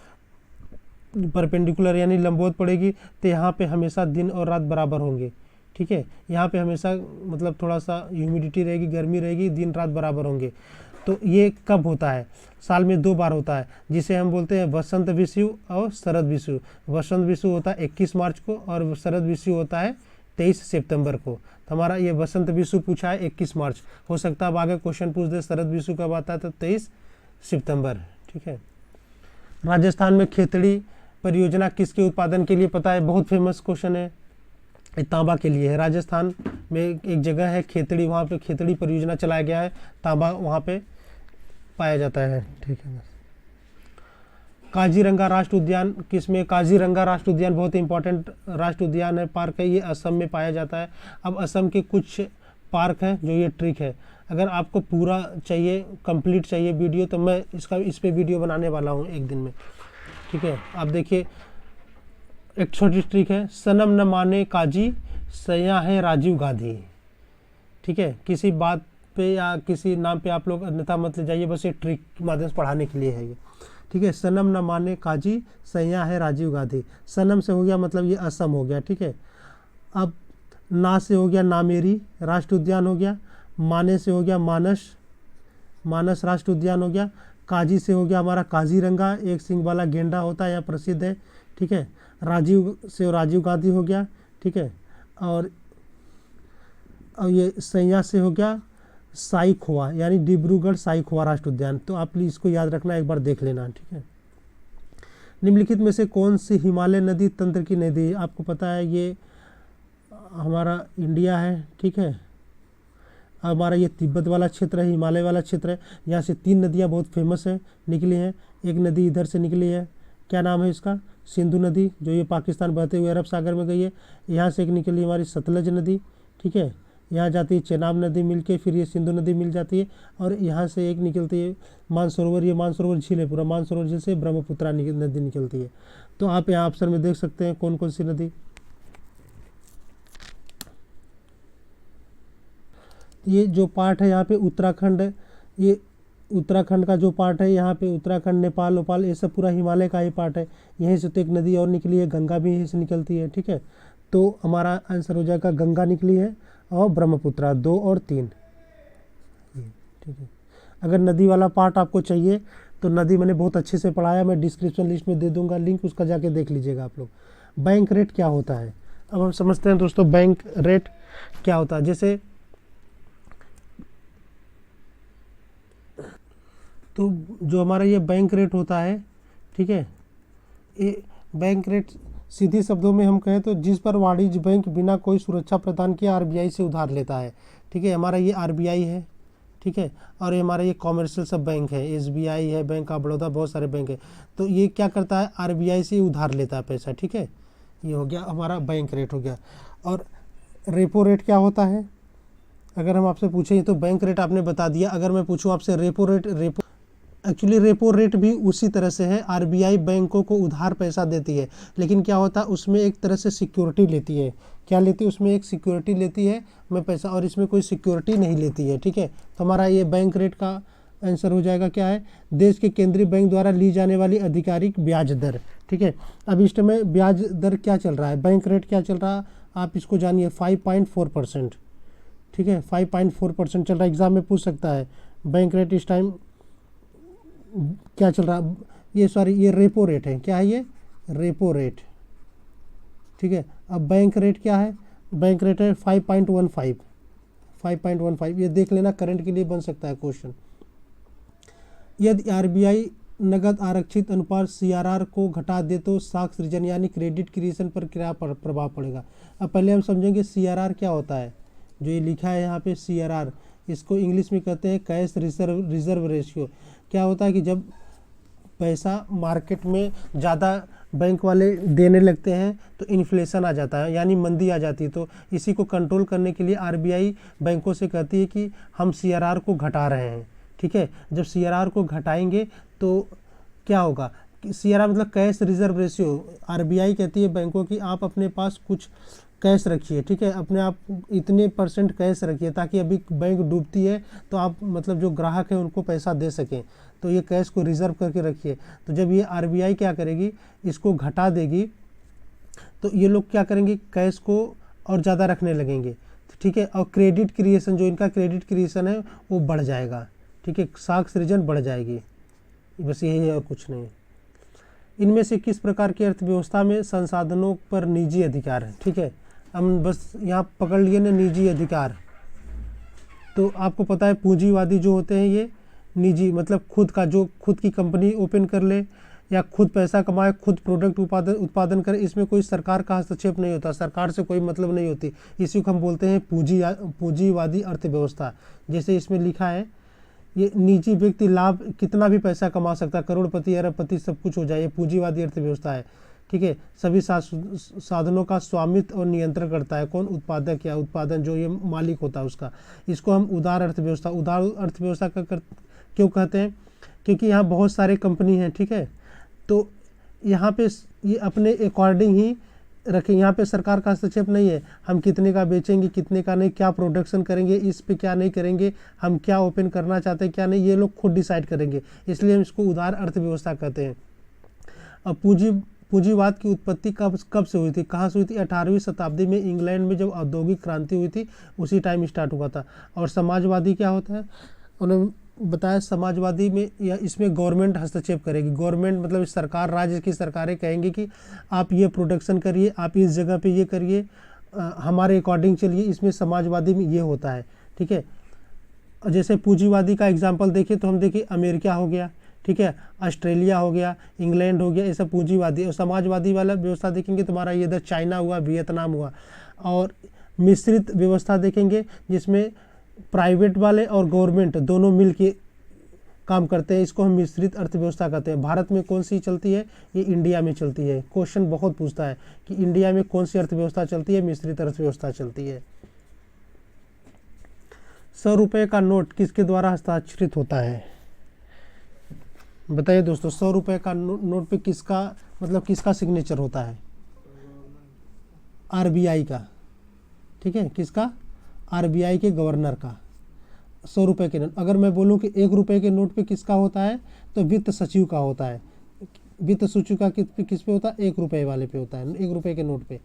परपेंडिकुलर यानी लंबवत पड़ेगी तो यहाँ पे हमेशा दिन और रात बराबर होंगे, ठीक है। यहाँ पे हमेशा मतलब थोड़ा सा ह्यूमिडिटी रहेगी, गर्मी रहेगी, दिन रात बराबर होंगे। तो ये कब होता है? साल में 2 बार होता है, जिसे हम बोलते हैं वसंत विषुव और शरद विषुव। वसंत विषुव होता है 21 मार्च को और शरद विषुव होता है 23 सितंबर को। तो हमारा ये वसंत विषुव पूछा है 21 मार्च, हो सकता है अब आगे क्वेश्चन पूछ दे शरद विषुव कब आता है तो 23 सितंबर, ठीक है। राजस्थान में खेतड़ी परियोजना किसके उत्पादन के लिए पता है? बहुत फेमस क्वेश्चन है, तांबा के लिए है। राजस्थान में एक जगह है खेतड़ी, वहाँ पे खेतड़ी परियोजना चलाया गया है, तांबा वहाँ पे पाया जाता है, ठीक है। काजीरंगा राष्ट्र उद्यान किसमें? काजीरंगा राष्ट्र उद्यान बहुत इंपॉर्टेंट राष्ट्र उद्यान है, पार्क है, ये असम में पाया जाता है। अब असम के कुछ पार्क हैं जो ये ट्रिक है, अगर आपको पूरा चाहिए कंप्लीट चाहिए वीडियो तो मैं इस पे वीडियो बनाने वाला हूँ एक दिन में, ठीक है। आप देखिए एक छोटी ट्रिक है, सनम न माने काजी सया है राजीव गांधी, ठीक है। किसी बात पे या किसी नाम पे आप लोग अन्यथा मत ले जाइए, बस ये ट्रिक के माध्यम से पढ़ाने के लिए है ये, ठीक है। सनम न माने काजी सया है राजीव गांधी, सनम से हो गया मतलब ये असम हो गया, ठीक है। अब ना से हो गया नामेरी राष्ट्र उद्यान हो गया, माने से हो गया मानस राष्ट्र उद्यान हो गया, काजी से हो गया हमारा काजीरंगा, एक सिंग वाला गेंडा होता है, यहाँ प्रसिद्ध है, ठीक है। राजीव से राजीव गांधी हो गया, ठीक है। और ये सैया से हो गया साई खोआ यानी डिब्रूगढ़ साई खोआ राष्ट्र उद्यान। तो आप इसको याद रखना, एक बार देख लेना, ठीक है। निम्नलिखित में से कौन सी हिमालय नदी तंत्र की नदी है? आपको पता है ये हमारा इंडिया है, ठीक है। हमारा ये तिब्बत वाला क्षेत्र है, हिमालय वाला क्षेत्र है, यहाँ से 3 नदियाँ बहुत फेमस है निकली हैं। एक नदी इधर से निकली है, क्या नाम है इसका? सिंधु नदी, जो ये पाकिस्तान बहते हुए अरब सागर में गई है। यहाँ से एक निकली हमारी सतलज नदी, ठीक है, यहाँ जाती है चेनाब नदी मिलके, फिर ये सिंधु नदी मिल जाती है, और यहाँ से एक निकलती है मानसरोवर, ये मानसरोवर झील है पूरा, मानसरोवर झील से ब्रह्मपुत्रा नदी निकलती है। तो आप यहाँ ऑप्शन में देख सकते हैं कौन कौन सी नदी। ये जो पार्ट है यहाँ पे उत्तराखंड, ये उत्तराखंड का जो पार्ट है यहाँ पे उत्तराखंड नेपाल नेपाल ये सब पूरा हिमालय का ही पार्ट है। यहीं से तो एक नदी और निकली है, गंगा भी यहीं से निकलती है, ठीक है। तो हमारा आंसर हो जाएगा गंगा निकली है और ब्रह्मपुत्रा 2 और 3, ठीक है। अगर नदी वाला पार्ट आपको चाहिए तो नदी मैंने बहुत अच्छे से पढ़ाया, मैं डिस्क्रिप्शन लिस्ट में दे दूंगा लिंक, उसका जाके देख लीजिएगा आप लोग। बैंक रेट क्या होता है? अब हम समझते हैं दोस्तों बैंक रेट क्या होता है। जैसे तो जो हमारा ये बैंक रेट होता है, ठीक है, ये बैंक रेट सीधी शब्दों में हम कहें तो जिस पर वाणिज्य बैंक बिना कोई सुरक्षा प्रदान किए आरबीआई से उधार लेता है, ठीक है। हमारा ये आरबीआई है, ठीक है, और ये हमारा ये कॉमर्शियल सब बैंक है, एसबीआई है, बैंक ऑफ बड़ौदा, बहुत सारे बैंक है। तो ये क्या करता है? आरबीआई से उधार लेता है पैसा, ठीक है। ये हो गया हमारा बैंक रेट हो गया। और रेपो रेट क्या होता है? अगर हम आपसे पूछें तो बैंक रेट आपने बता दिया, अगर मैं पूछूँ आपसे repo rate, actually repo rate भी उसी तरह से है, आरबीआई बैंकों को उधार पैसा देती है, लेकिन क्या होता है उसमें एक तरह से सिक्योरिटी लेती है। क्या लेती है? उसमें एक सिक्योरिटी लेती है मैं पैसा, और इसमें कोई सिक्योरिटी नहीं लेती है, ठीक है। तो हमारा ये बैंक रेट का आंसर हो जाएगा क्या है, देश के केंद्रीय बैंक द्वारा ली जाने वाली आधिकारिक ब्याज दर। ठीक है, अब इस समय ब्याज दर क्या चल रहा है, बैंक रेट क्या चल रहा है, आप इसको जानिए 5.4%। ठीक है, 5.4% चल रहा है, एग्जाम में पूछ सकता है बैंक रेट इस टाइम क्या चल रहा, ये रेपो रेट है, क्या है ये, रेपो रेट। ठीक है, अब बैंक रेट क्या है, बैंक रेट है 5.15, ये देख लेना, करंट के लिए बन सकता है क्वेश्चन। यदि आरबीआई नगद आरक्षित अनुपात सीआरआर को घटा दे तो साख सृजन यानी क्रेडिट क्रिएशन पर क्या प्रभाव पड़ेगा। अब पहले हम समझेंगे सीआरआर क्या होता है। जो ये लिखा है यहाँ पे सीआरआर, इसको इंग्लिश में कहते हैं कैश रिजर्व रेशियो। क्या होता है कि जब पैसा मार्केट में ज़्यादा बैंक वाले देने लगते हैं तो इन्फ्लेशन आ जाता है, यानी मंदी आ जाती है। तो इसी को कंट्रोल करने के लिए आरबीआई बैंकों से कहती है कि हम सीआरआर को घटा रहे हैं। ठीक है, जब सीआरआर को घटाएंगे तो क्या होगा, सीआरआर मतलब कैश रिजर्व रेशियो। आरबीआई कहती है बैंकों की आप अपने पास कुछ कैश रखिए। ठीक है, अपने आप इतने % कैश रखिए ताकि अभी बैंक डूबती है तो आप मतलब जो ग्राहक हैं उनको पैसा दे सकें, तो ये कैश को रिजर्व करके रखिए। तो जब ये आरबीआई क्या करेगी, इसको घटा देगी तो ये लोग क्या करेंगे, कैश को और ज़्यादा रखने लगेंगे। ठीक है, और क्रेडिट क्रिएशन, जो इनका क्रेडिट क्रिएशन है वो बढ़ जाएगा। ठीक है, साख सृजन बढ़ जाएगी, बस यही है और कुछ नहीं। इनमें से किस प्रकार की अर्थव्यवस्था में संसाधनों पर निजी अधिकार है। ठीक है, हम बस यहाँ पकड़ लिए ना निजी अधिकार, तो आपको पता है पूंजीवादी जो होते हैं ये निजी, मतलब खुद का, जो खुद की कंपनी ओपन कर ले या खुद पैसा कमाए, खुद प्रोडक्ट उत्पादन करे, इसमें कोई सरकार का हस्तक्षेप नहीं होता, सरकार से कोई मतलब नहीं होती। इसी को हम बोलते हैं पूंजीवादी अर्थव्यवस्था। जैसे इसमें लिखा है ये निजी व्यक्ति लाभ कितना भी पैसा कमा सकता है, करोड़पति अरबपति सब कुछ हो जाए, ये पूंजीवादी अर्थव्यवस्था है। ठीक है, सभी साधनों का स्वामित्व और नियंत्रण करता है कौन, उत्पादक या उत्पादन जो ये मालिक होता है उसका। इसको हम उदार अर्थव्यवस्था क्यों कहते हैं, क्योंकि यहाँ बहुत सारे कंपनी हैं। ठीक है, तो यहाँ पे ये अपने अकॉर्डिंग ही रखें, यहाँ पे सरकार का हस्तक्षेप नहीं है, हम कितने का बेचेंगे कितने का नहीं, क्या प्रोडक्शन करेंगे, इस पे क्या नहीं करेंगे, हम क्या ओपन करना चाहते हैं क्या नहीं, ये लोग खुद डिसाइड करेंगे, इसलिए हम इसको उदार अर्थव्यवस्था कहते हैं। अब पूंजीवाद की उत्पत्ति कब से हुई थी, कहाँ से हुई थी, 18वीं शताब्दी में इंग्लैंड में जब औद्योगिक क्रांति हुई थी उसी टाइम स्टार्ट हुआ था। और समाजवादी क्या होता है, उन्होंने बताया समाजवादी में या इसमें गवर्नमेंट हस्तक्षेप करेगी। गवर्नमेंट मतलब सरकार, राज्य की सरकारें कहेंगी कि आप ये प्रोडक्शन करिए, आप इस जगह पे ये करिए, हमारे अकॉर्डिंग चलिए, इसमें समाजवादी में ये होता है। ठीक है, जैसे पूंजीवादी का एग्जांपल देखिए तो हम देखिए अमेरिका हो गया, ठीक है, ऑस्ट्रेलिया हो गया, इंग्लैंड हो गया, ये सब पूंजीवादी। और समाजवादी वाला व्यवस्था देखेंगे तुम्हारा ये इधर चाइना हुआ, वियतनाम हुआ। और मिश्रित व्यवस्था देखेंगे जिसमें प्राइवेट वाले और गवर्नमेंट दोनों मिल के काम करते हैं, इसको हम मिश्रित अर्थव्यवस्था कहते हैं। भारत में कौन सी चलती है, ये इंडिया में चलती है। क्वेश्चन बहुत पूछता है कि इंडिया में कौन सी अर्थव्यवस्था चलती है, मिश्रित अर्थव्यवस्था चलती है। 100 रुपये का नोट किसके द्वारा हस्ताक्षरित होता है, बताइए दोस्तों। 100 रुपये का नोट पे किसका मतलब किसका सिग्नेचर होता है, आरबीआई का। ठीक है, किसका, आरबीआई के गवर्नर का। 100 रुपये के नोट, अगर मैं बोलूं कि 1 रुपये के नोट पे किसका होता है तो वित्त सचिव का होता है। वित्त सचिव का किस पे होता है, 1 रुपये वाले पे होता है, 1 रुपये के नोट पे।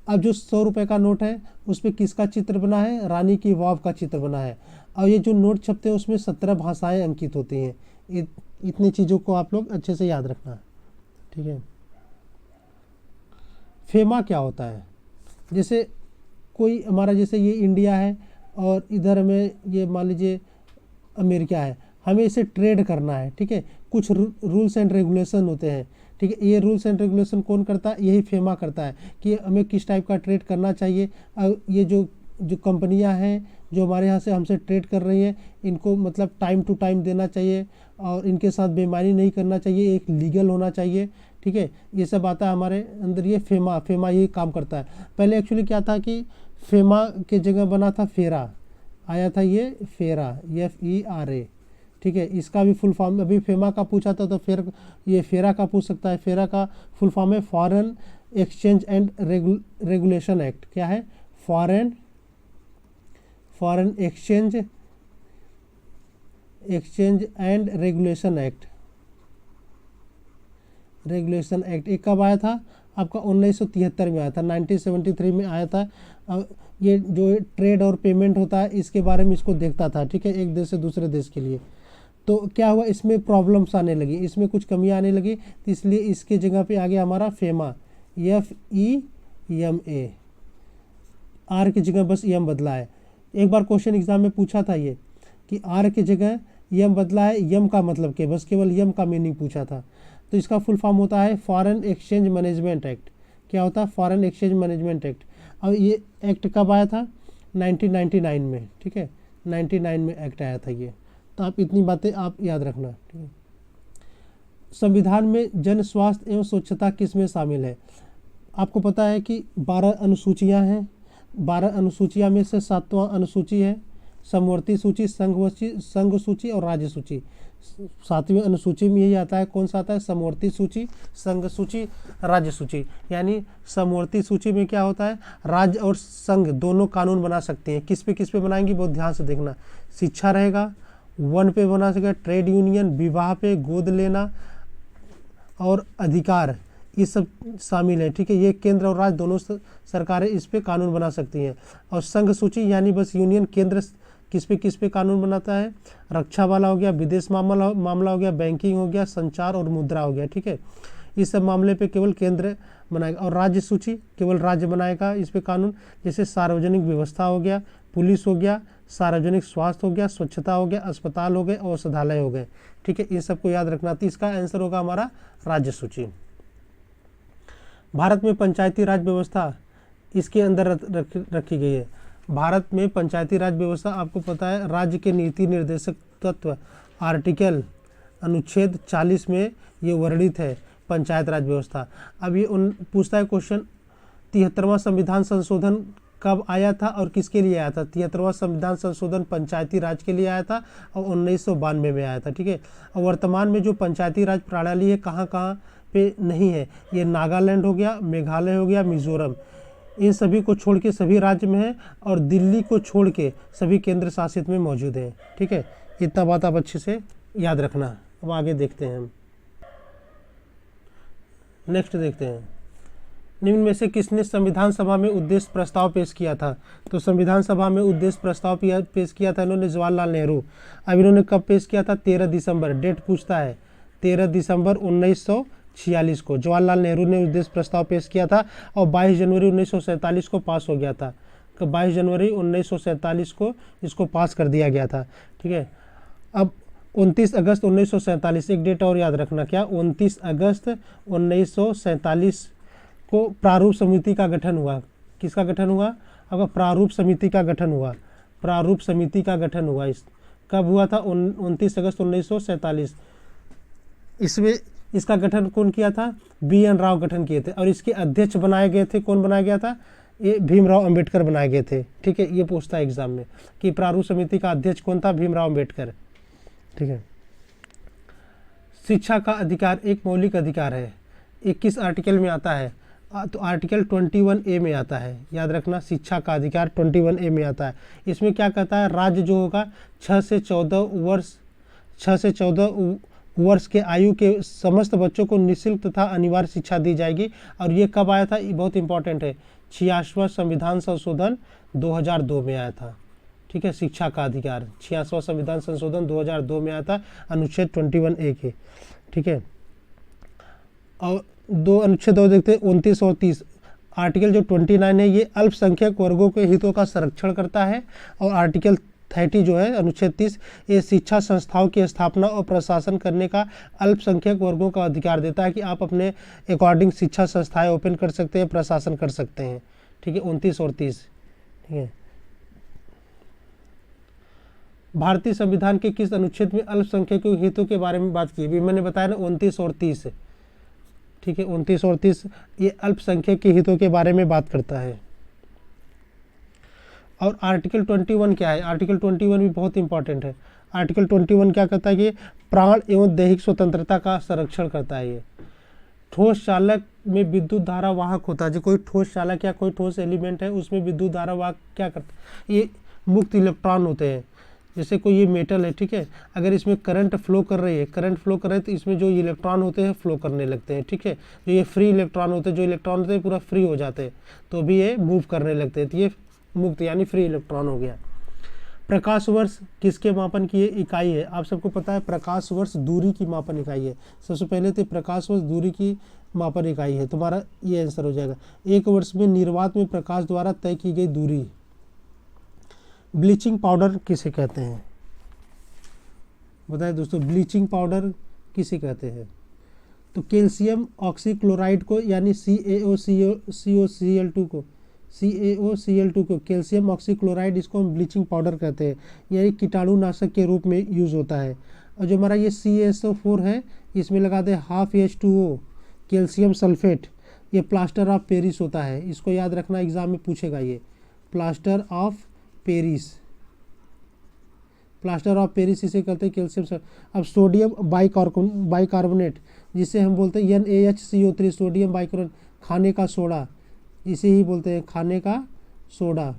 अब जो 100 रुपये का नोट है उस पर किसका चित्र बना है, रानी की वाव का चित्र बना है। और ये जो नोट छपते हैं उसमें 17 भाषाएं अंकित होती हैं। इतनी चीज़ों को आप लोग अच्छे से याद रखना। ठीक है, फेमा क्या होता है, जैसे कोई हमारा, जैसे ये इंडिया है और इधर में ये मान लीजिए अमेरिका है, हमें इसे ट्रेड करना है। ठीक है, कुछ रूल्स एंड रेगुलेशन होते हैं। ठीक है, ये रूल्स एंड रेगुलेशन कौन करता है, यही फेमा करता है कि हमें किस टाइप का ट्रेड करना चाहिए। और ये जो कंपनियां हैं जो हमारे यहाँ से हमसे ट्रेड कर रही हैं, इनको मतलब टाइम टू टाइम देना चाहिए और इनके साथ बेईमानी नहीं करना चाहिए, एक लीगल होना चाहिए। ठीक है, ये सब आता है हमारे अंदर। ये फेमा यही काम करता है। पहले एक्चुअली क्या था कि फेमा के जगह बना था फेरा, आया था ये फेरा, FERA। ठीक है, इसका भी फुल फॉर्म, अभी फेमा का पूछा था तो फिर ये फेरा का पूछ सकता है। फेरा का फुल फॉर्म है foreign exchange and regulation act. क्या है, foreign exchange exchange and regulation act ये कब आया था? आपका 1973 में आया था, 1973 में आया था। ये जो ट्रेड और पेमेंट होता है इसके बारे में इसको देखता था, ठीक है, एक देश से दूसरे देश के लिए। तो क्या हुआ, इसमें प्रॉब्लम्स आने लगी, इसमें कुछ कमियां आने लगी, तो इसलिए इसके जगह पे आ गया हमारा फेमा, FEMA, आर की जगह बस एम बदला है। एक बार क्वेश्चन एग्जाम में पूछा था ये कि आर की जगह यम बदला है, यम का मतलब क्या, बस केवल यम का मीनिंग पूछा था। तो इसका फुल फॉर्म होता है फॉरेन एक्सचेंज मैनेजमेंट एक्ट। क्या होता है? Foreign exchange management act. अब ये एक्ट कब आया था? 1999 में, ठीक है, 99 में एक्ट आया था ये। तो आप इतनी बातें आप याद रखना, ठीक है। संविधान में जन स्वास्थ्य एवं स्वच्छता किस में शामिल है? आपको पता है कि 12 अनुसूचियां हैं, 12 अनुसूचियां में से 7वां अनुसूची है समवर्ती सूची, संघ सूची और राज्य सूची। 7वीं अनुसूची में यही आता है, कौन सा आता है? समवर्ती सूची, संघ सूची, राज्य सूची। यानी समवर्ती सूची में क्या होता है, राज्य और संघ दोनों कानून बना सकते हैं। किस पे बनाएंगे बहुत ध्यान से देखना। शिक्षा रहेगा, वन पे बना सकेगा, ट्रेड यूनियन, विवाह पे, गोद लेना और अधिकार, ये सब शामिल है, ठीक है। ये केंद्र और राज्य दोनों सरकारें इस पे कानून बना सकती हैं। और संघ सूची यानी बस यूनियन, केंद्र किस पे कानून बनाता है? रक्षा वाला हो गया, विदेश मामला हो गया, बैंकिंग हो गया, संचार और मुद्रा हो गया, ठीक है। इस सब मामले पे केवल केंद्र बनाएगा। और राज्य सूची केवल राज्य बनाएगा इस पे कानून, जैसे सार्वजनिक व्यवस्था हो गया, पुलिस हो गया, सार्वजनिक स्वास्थ्य हो गया, स्वच्छता हो गया, अस्पताल हो गए, औषधालय हो गए, ठीक है। इन सबको याद रखना। तो इसका आंसर होगा हमारा राज्य सूची। भारत में पंचायती राज व्यवस्था इसके अंदर रखी गई है। भारत में पंचायती राज व्यवस्था आपको पता है राज्य के नीति निर्देशक तत्व आर्टिकल अनुच्छेद 40 में ये वर्णित है, पंचायत राज व्यवस्था। अब ये पूछता है क्वेश्चन, 73वां संविधान संशोधन कब आया था और किसके लिए आया था? 73वां संविधान संशोधन पंचायती राज के लिए आया था और 1992 में आया था, ठीक है। और वर्तमान में जो पंचायती राज प्रणाली है कहाँ कहाँ पे नहीं है? ये नागालैंड हो गया, मेघालय हो गया, मिजोरम, इन सभी को छोड़ के सभी राज्य में है, और दिल्ली को छोड़ के सभी केंद्र शासित में मौजूद है, ठीक है। इतना बात आप अच्छे से याद रखना। अब आगे देखते हैं हम, नेक्स्ट देखते हैं, निम्न में से किसने संविधान सभा में उद्देश्य प्रस्ताव पेश किया था? तो संविधान सभा में उद्देश्य प्रस्ताव पेश किया था इन्होंने, जवाहरलाल नेहरू। अब इन्होंने कब पेश किया था? 13 दिसंबर, डेट पूछता है, 13 दिसंबर 1946 को जवाहरलाल नेहरू ने उद्देश्य प्रस्ताव पेश किया था, और 22 जनवरी 1947 को पास हो गया था। 22 जनवरी 1947 को इसको पास कर दिया गया था, ठीक है। अब 29 अगस्त 1947, एक डेट और याद रखना, क्या? 29 अगस्त 1947 को प्रारूप समिति का गठन हुआ। किसका गठन हुआ? आपका प्रारूप समिति का गठन हुआ, प्रारूप समिति का गठन हुआ। इस कब हुआ था? 29 अगस्त 1947। इसमें इसका गठन कौन किया था? BN राव गठन किए थे, और इसके अध्यक्ष बनाए गए थे, कौन बनाया गया था? ये भीमराव अंबेडकर बनाए गए थे, ठीक है। ये पूछता है एग्जाम में कि प्रारूप समिति का अध्यक्ष कौन था? भीमराव अंबेडकर, ठीक है। शिक्षा का अधिकार एक मौलिक अधिकार है, ये किस आर्टिकल में आता है? तो आर्टिकल 21A में आता है, याद रखना। शिक्षा का अधिकार 21A में आता है। इसमें क्या कहता है? राज्य जो होगा 6 से 14 वर्ष के आयु के समस्त बच्चों को निःशुल्क तथा अनिवार्य शिक्षा दी जाएगी। और ये कब आया था? ये बहुत इंपॉर्टेंट है, 86वां संविधान संशोधन 2002 में आया था, ठीक है। शिक्षा का अधिकार 86वां संविधान संशोधन 2002 में आया था, अनुच्छेद 21A के, ठीक है। और दो अनुच्छेद और देखते हैं, 29 और 30। आर्टिकल जो 29 है ये अल्पसंख्यक वर्गों के हितों का संरक्षण करता है, और आर्टिकल 30 जो है अनुच्छेद 30 ये शिक्षा संस्थाओं की स्थापना और प्रशासन करने का अल्पसंख्यक वर्गों का अधिकार देता है कि आप अपने अकॉर्डिंग शिक्षा संस्थाएं ओपन कर सकते हैं, प्रशासन कर सकते हैं, ठीक है। 29 और 30, ठीक है। भारतीय संविधान के किस अनुच्छेद में अल्पसंख्यकों के हितों के बारे में बात की? भी मैंने बताया ना, 29 और 30, ठीक है। 29 और 30 ये अल्पसंख्यक के हितों के बारे में बात करता है। और आर्टिकल 21 क्या है? आर्टिकल 21 भी बहुत इंपॉर्टेंट है। आर्टिकल 21 क्या कहता है कि प्राण एवं दैहिक स्वतंत्रता का संरक्षण करता है। ये ठोस चालक में विद्युत धारा वाहक होता है, जो कोई ठोस चालक या कोई ठोस एलिमेंट है उसमें विद्युत धारा वाहक क्या करता है? ये मुक्त इलेक्ट्रॉन होते हैं, जैसे कोई ये मेटल है, ठीक है, अगर इसमें करंट फ्लो कर रही है, तो इसमें जो इलेक्ट्रॉन होते हैं फ्लो करने लगते हैं, ठीक है। जो ये फ्री इलेक्ट्रॉन होते हैं, पूरा फ्री हो जाते हैं, तो भी ये मूव करने लगते हैं, तो ये मुक्त यानी फ्री इलेक्ट्रॉन हो गया। प्रकाश वर्ष किसके मापन की इकाई है? आप सबको पता है प्रकाश वर्ष दूरी की मापन इकाई है। सबसे पहले तो प्रकाश वर्ष दूरी की मापन इकाई है, तुम्हारा ये आंसर हो जाएगा। एक वर्ष में निर्वात में प्रकाश द्वारा तय की गई दूरी। ब्लीचिंग पाउडर किसे कहते हैं? बताए दोस्तों, ब्लीचिंग पाउडर किसे कहते हैं? तो कैल्शियम ऑक्सीक्लोराइड को यानी CaCO2 को कैल्शियम ऑक्सीक्लोराइड, इसको हम ब्लीचिंग पाउडर कहते हैं। यह कीटाणुनाशक के रूप में यूज होता है। और जो हमारा ये CaSO4 है, इसमें लगाते हैं H2O कैल्शियम सल्फेट, ये प्लास्टर ऑफ पेरिस होता है। इसको याद रखना, एग्जाम में पूछेगा ये प्लास्टर ऑफ पेरिस। इसे कहते हैं कैल्शियम सल्फेट। अब सोडियम बाइकार्बोनेट, जिसे हम बोलते हैं NaHCO3 सोडियम बाइकार्बोनेट, खाने का सोडा, इसे ही बोलते हैं खाने का सोडा,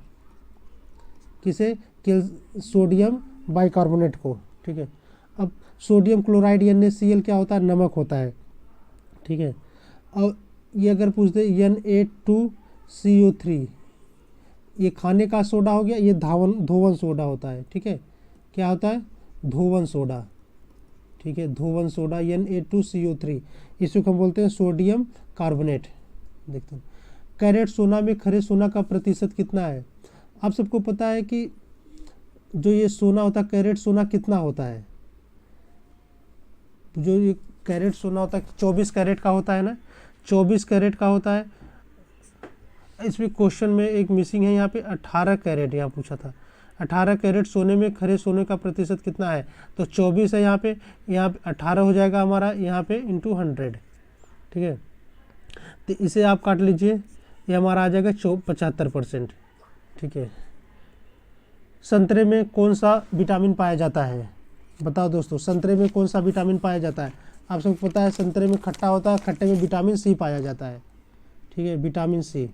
किसे? सोडियम बाइकार्बोनेट को, ठीक है। अब सोडियम क्लोराइड NaCl क्या होता है? नमक होता है, ठीक है। और ये अगर पूछते Na2CO3, ये खाने का सोडा हो गया, ये धोवन सोडा होता है, ठीक है। क्या होता है? धोवन सोडा, ठीक है, धोवन सोडा Na2CO3, इसको हम बोलते हैं सोडियम कार्बोनेट। देखते हैं कैरेट सोना में खरे सोना का प्रतिशत कितना है? आप सबको पता है कि जो ये सोना होता है, कैरेट सोना कितना होता है? जो ये कैरेट सोना होता है 24 कैरेट का होता है ना, 24 कैरेट का होता है। इसमें क्वेश्चन में एक मिसिंग है, यहाँ पे 18 कैरेट यहाँ पूछा था। 18 कैरेट सोने में खरे सोने का प्रतिशत कितना है? तो 24 है यहाँ पे 18 हो जाएगा हमारा यहाँ पे इंटू 100, ठीक है। तो इसे आप काट लीजिए, ये हमारा आ जाएगा 75%, ठीक है। संतरे में कौन सा विटामिन पाया जाता है? बताओ दोस्तों, संतरे में कौन सा विटामिन पाया जाता है? आप सबको पता है संतरे में खट्टा होता है, खट्टे में विटामिन सी पाया जाता है, ठीक है, विटामिन सी।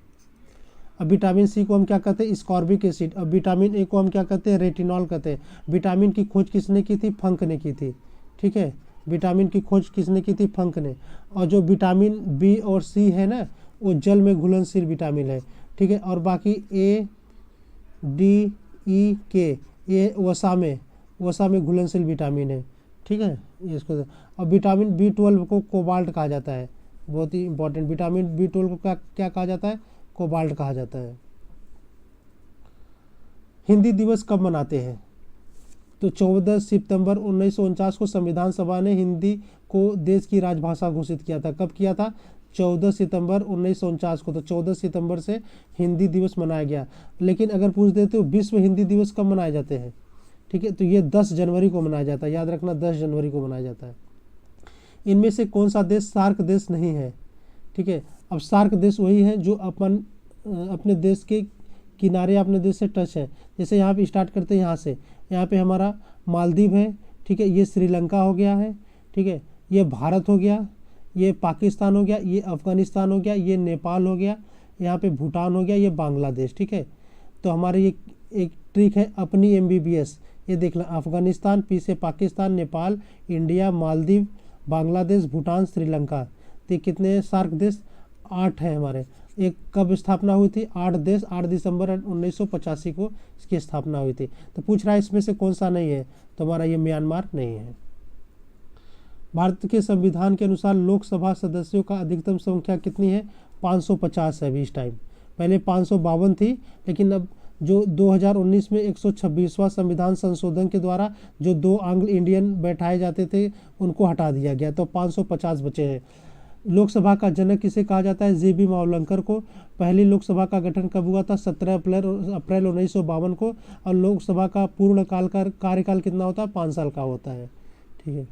अब विटामिन सी को हम क्या कहते हैं? Ascorbic acid. अब विटामिन ए को हम क्या कहते हैं? रेटिनॉल कहते हैं। विटामिन की खोज किसने की थी? फंक ने की थी, ठीक है। विटामिन की खोज किसने की थी? फंक ने। और जो विटामिन बी और सी है ना, वो जल में घुलनशील विटामिन है, ठीक है। और बाकी ए डी ई के, ये वसा में घुलनशील विटामिन है, ठीक है, ये इसको। और विटामिन B12 को कोबाल्ट कहा जाता है, बहुत ही इंपॉर्टेंट। विटामिन B12 को क्या कहा जाता है? कोबाल्ट कहा जाता है। हिंदी दिवस कब मनाते हैं? तो 14 सितंबर 1949 को संविधान सभा ने हिंदी को देश की राजभाषा घोषित किया था। कब किया था? 14 सितंबर 1949 को। तो 14 सितंबर से हिंदी दिवस मनाया गया। लेकिन अगर पूछ देते हो विश्व हिंदी दिवस कब मनाए जाते हैं, ठीक है, तो ये 10 जनवरी को मनाया जाता है, याद रखना 10 जनवरी को मनाया जाता है। इनमें से कौन सा देश सार्क देश नहीं है? ठीक है, अब सार्क देश वही है जो अपने देश के किनारे अपने देश से टच है। जैसे यहाँ पे स्टार्ट करते हैं, यहाँ से, यहाँ पे हमारा मालदीव है, ठीक है, ये श्रीलंका हो गया है, ठीक है, ये भारत हो गया, ये पाकिस्तान हो गया, ये अफ़गानिस्तान हो गया, ये नेपाल हो गया, यहाँ पे भूटान हो गया, ये बांग्लादेश, ठीक है। तो हमारे ये एक ट्रिक है अपनी MBBS, ये देख लो, अफ़गानिस्तान, पी से पाकिस्तान, नेपाल, इंडिया, मालदीव, बांग्लादेश, भूटान, श्रीलंका। तो कितने सार्क देश? 8 हैं हमारे। एक कब स्थापना हुई थी? 8 देश, 8 दिसंबर 1985 को इसकी स्थापना हुई थी। तो पूछ रहा है इसमें से कौन सा नहीं है, तो हमारा ये म्यांमार नहीं है। भारत के संविधान के अनुसार लोकसभा सदस्यों का अधिकतम संख्या कितनी है? 550 है अभी इस टाइम। पहले 552 थी, लेकिन अब जो 2019 में 126वां संविधान संशोधन के द्वारा जो 2 एंग्लो इंडियन बैठाए जाते थे उनको हटा दिया गया, तो 550 बचे हैं। लोकसभा का जनक किसे कहा जाता है? JB मावलंकर को। पहली लोकसभा का गठन कब हुआ था? 17 अप्रैल 1952 को। और लोकसभा का पूर्ण काल का कार्यकाल कितना होता है? 5 साल का होता है, ठीक है।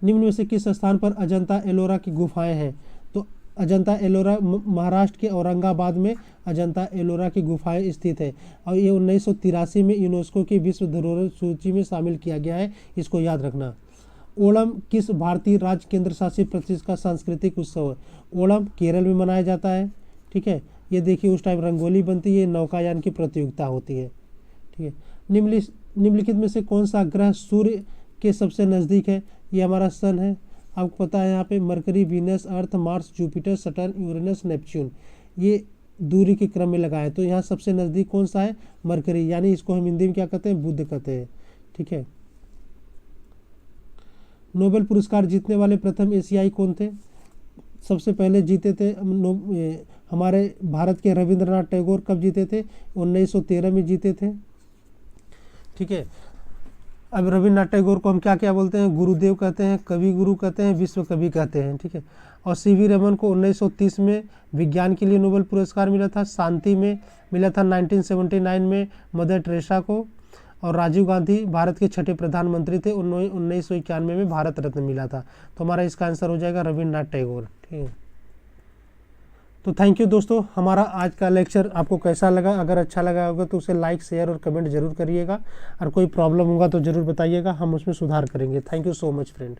निम्न में से किस स्थान पर अजंता एलोरा की गुफाएं हैं? तो अजंता एलोरा महाराष्ट्र के औरंगाबाद में अजंता एलोरा की गुफाएं स्थित है, और ये 1983 में यूनेस्को की विश्व धरोहर सूची में शामिल किया गया है, इसको याद रखना। ओणम किस भारतीय राज्य केंद्र शासित प्रदेश का सांस्कृतिक उत्सव है? ओणम केरल में मनाया जाता है, ठीक है। ये देखिए उस टाइम रंगोली बनती है, नौकायान की प्रतियोगिता होती है, ठीक है। निम्नलिखित में से कौन सा ग्रह सूर्य के सबसे नज़दीक है? ये हमारा सन है। आपको पता है यहाँ पे Mercury, Venus, Earth, Mars, Jupiter, Saturn, Uranus, Neptune, ये दूरी के क्रम में लगाए। तो यहाँ सबसे नज़दीक कौन सा है? मरकरी, यानी इसको हम हिंदी में क्या कहते हैं? बुध कहते हैं। ठीक है। नोबेल पुरस्कार जीतने वाले प्रथम एशियाई कौन थे? सबसे पहले जीते थे हमारे भारत के रविंद्रनाथ टैगोर। कब जीते थे? 1913 में जीते थे। ठीक है। अब रविंद्रनाथ टैगोर को हम क्या क्या बोलते हैं? गुरुदेव कहते हैं, कवि गुरु कहते हैं, विश्व कवि कहते हैं। ठीक है। और सीवी रमन को 1930 में विज्ञान के लिए नोबेल पुरस्कार मिला था। शांति में मिला था 1979 में मदर टेरेसा को। और राजीव गांधी भारत के छठे प्रधानमंत्री थे, 1991 में भारत रत्न मिला था। तो हमारा इसका आंसर हो जाएगा रविंद्रनाथ टैगोर। ठीक है। तो थैंक यू दोस्तों, हमारा आज का लेक्चर आपको कैसा लगा? अगर अच्छा लगा होगा तो उसे लाइक, शेयर और कमेंट जरूर करिएगा। और कोई प्रॉब्लम होगा तो ज़रूर बताइएगा, हम उसमें सुधार करेंगे। Thank you so much friend.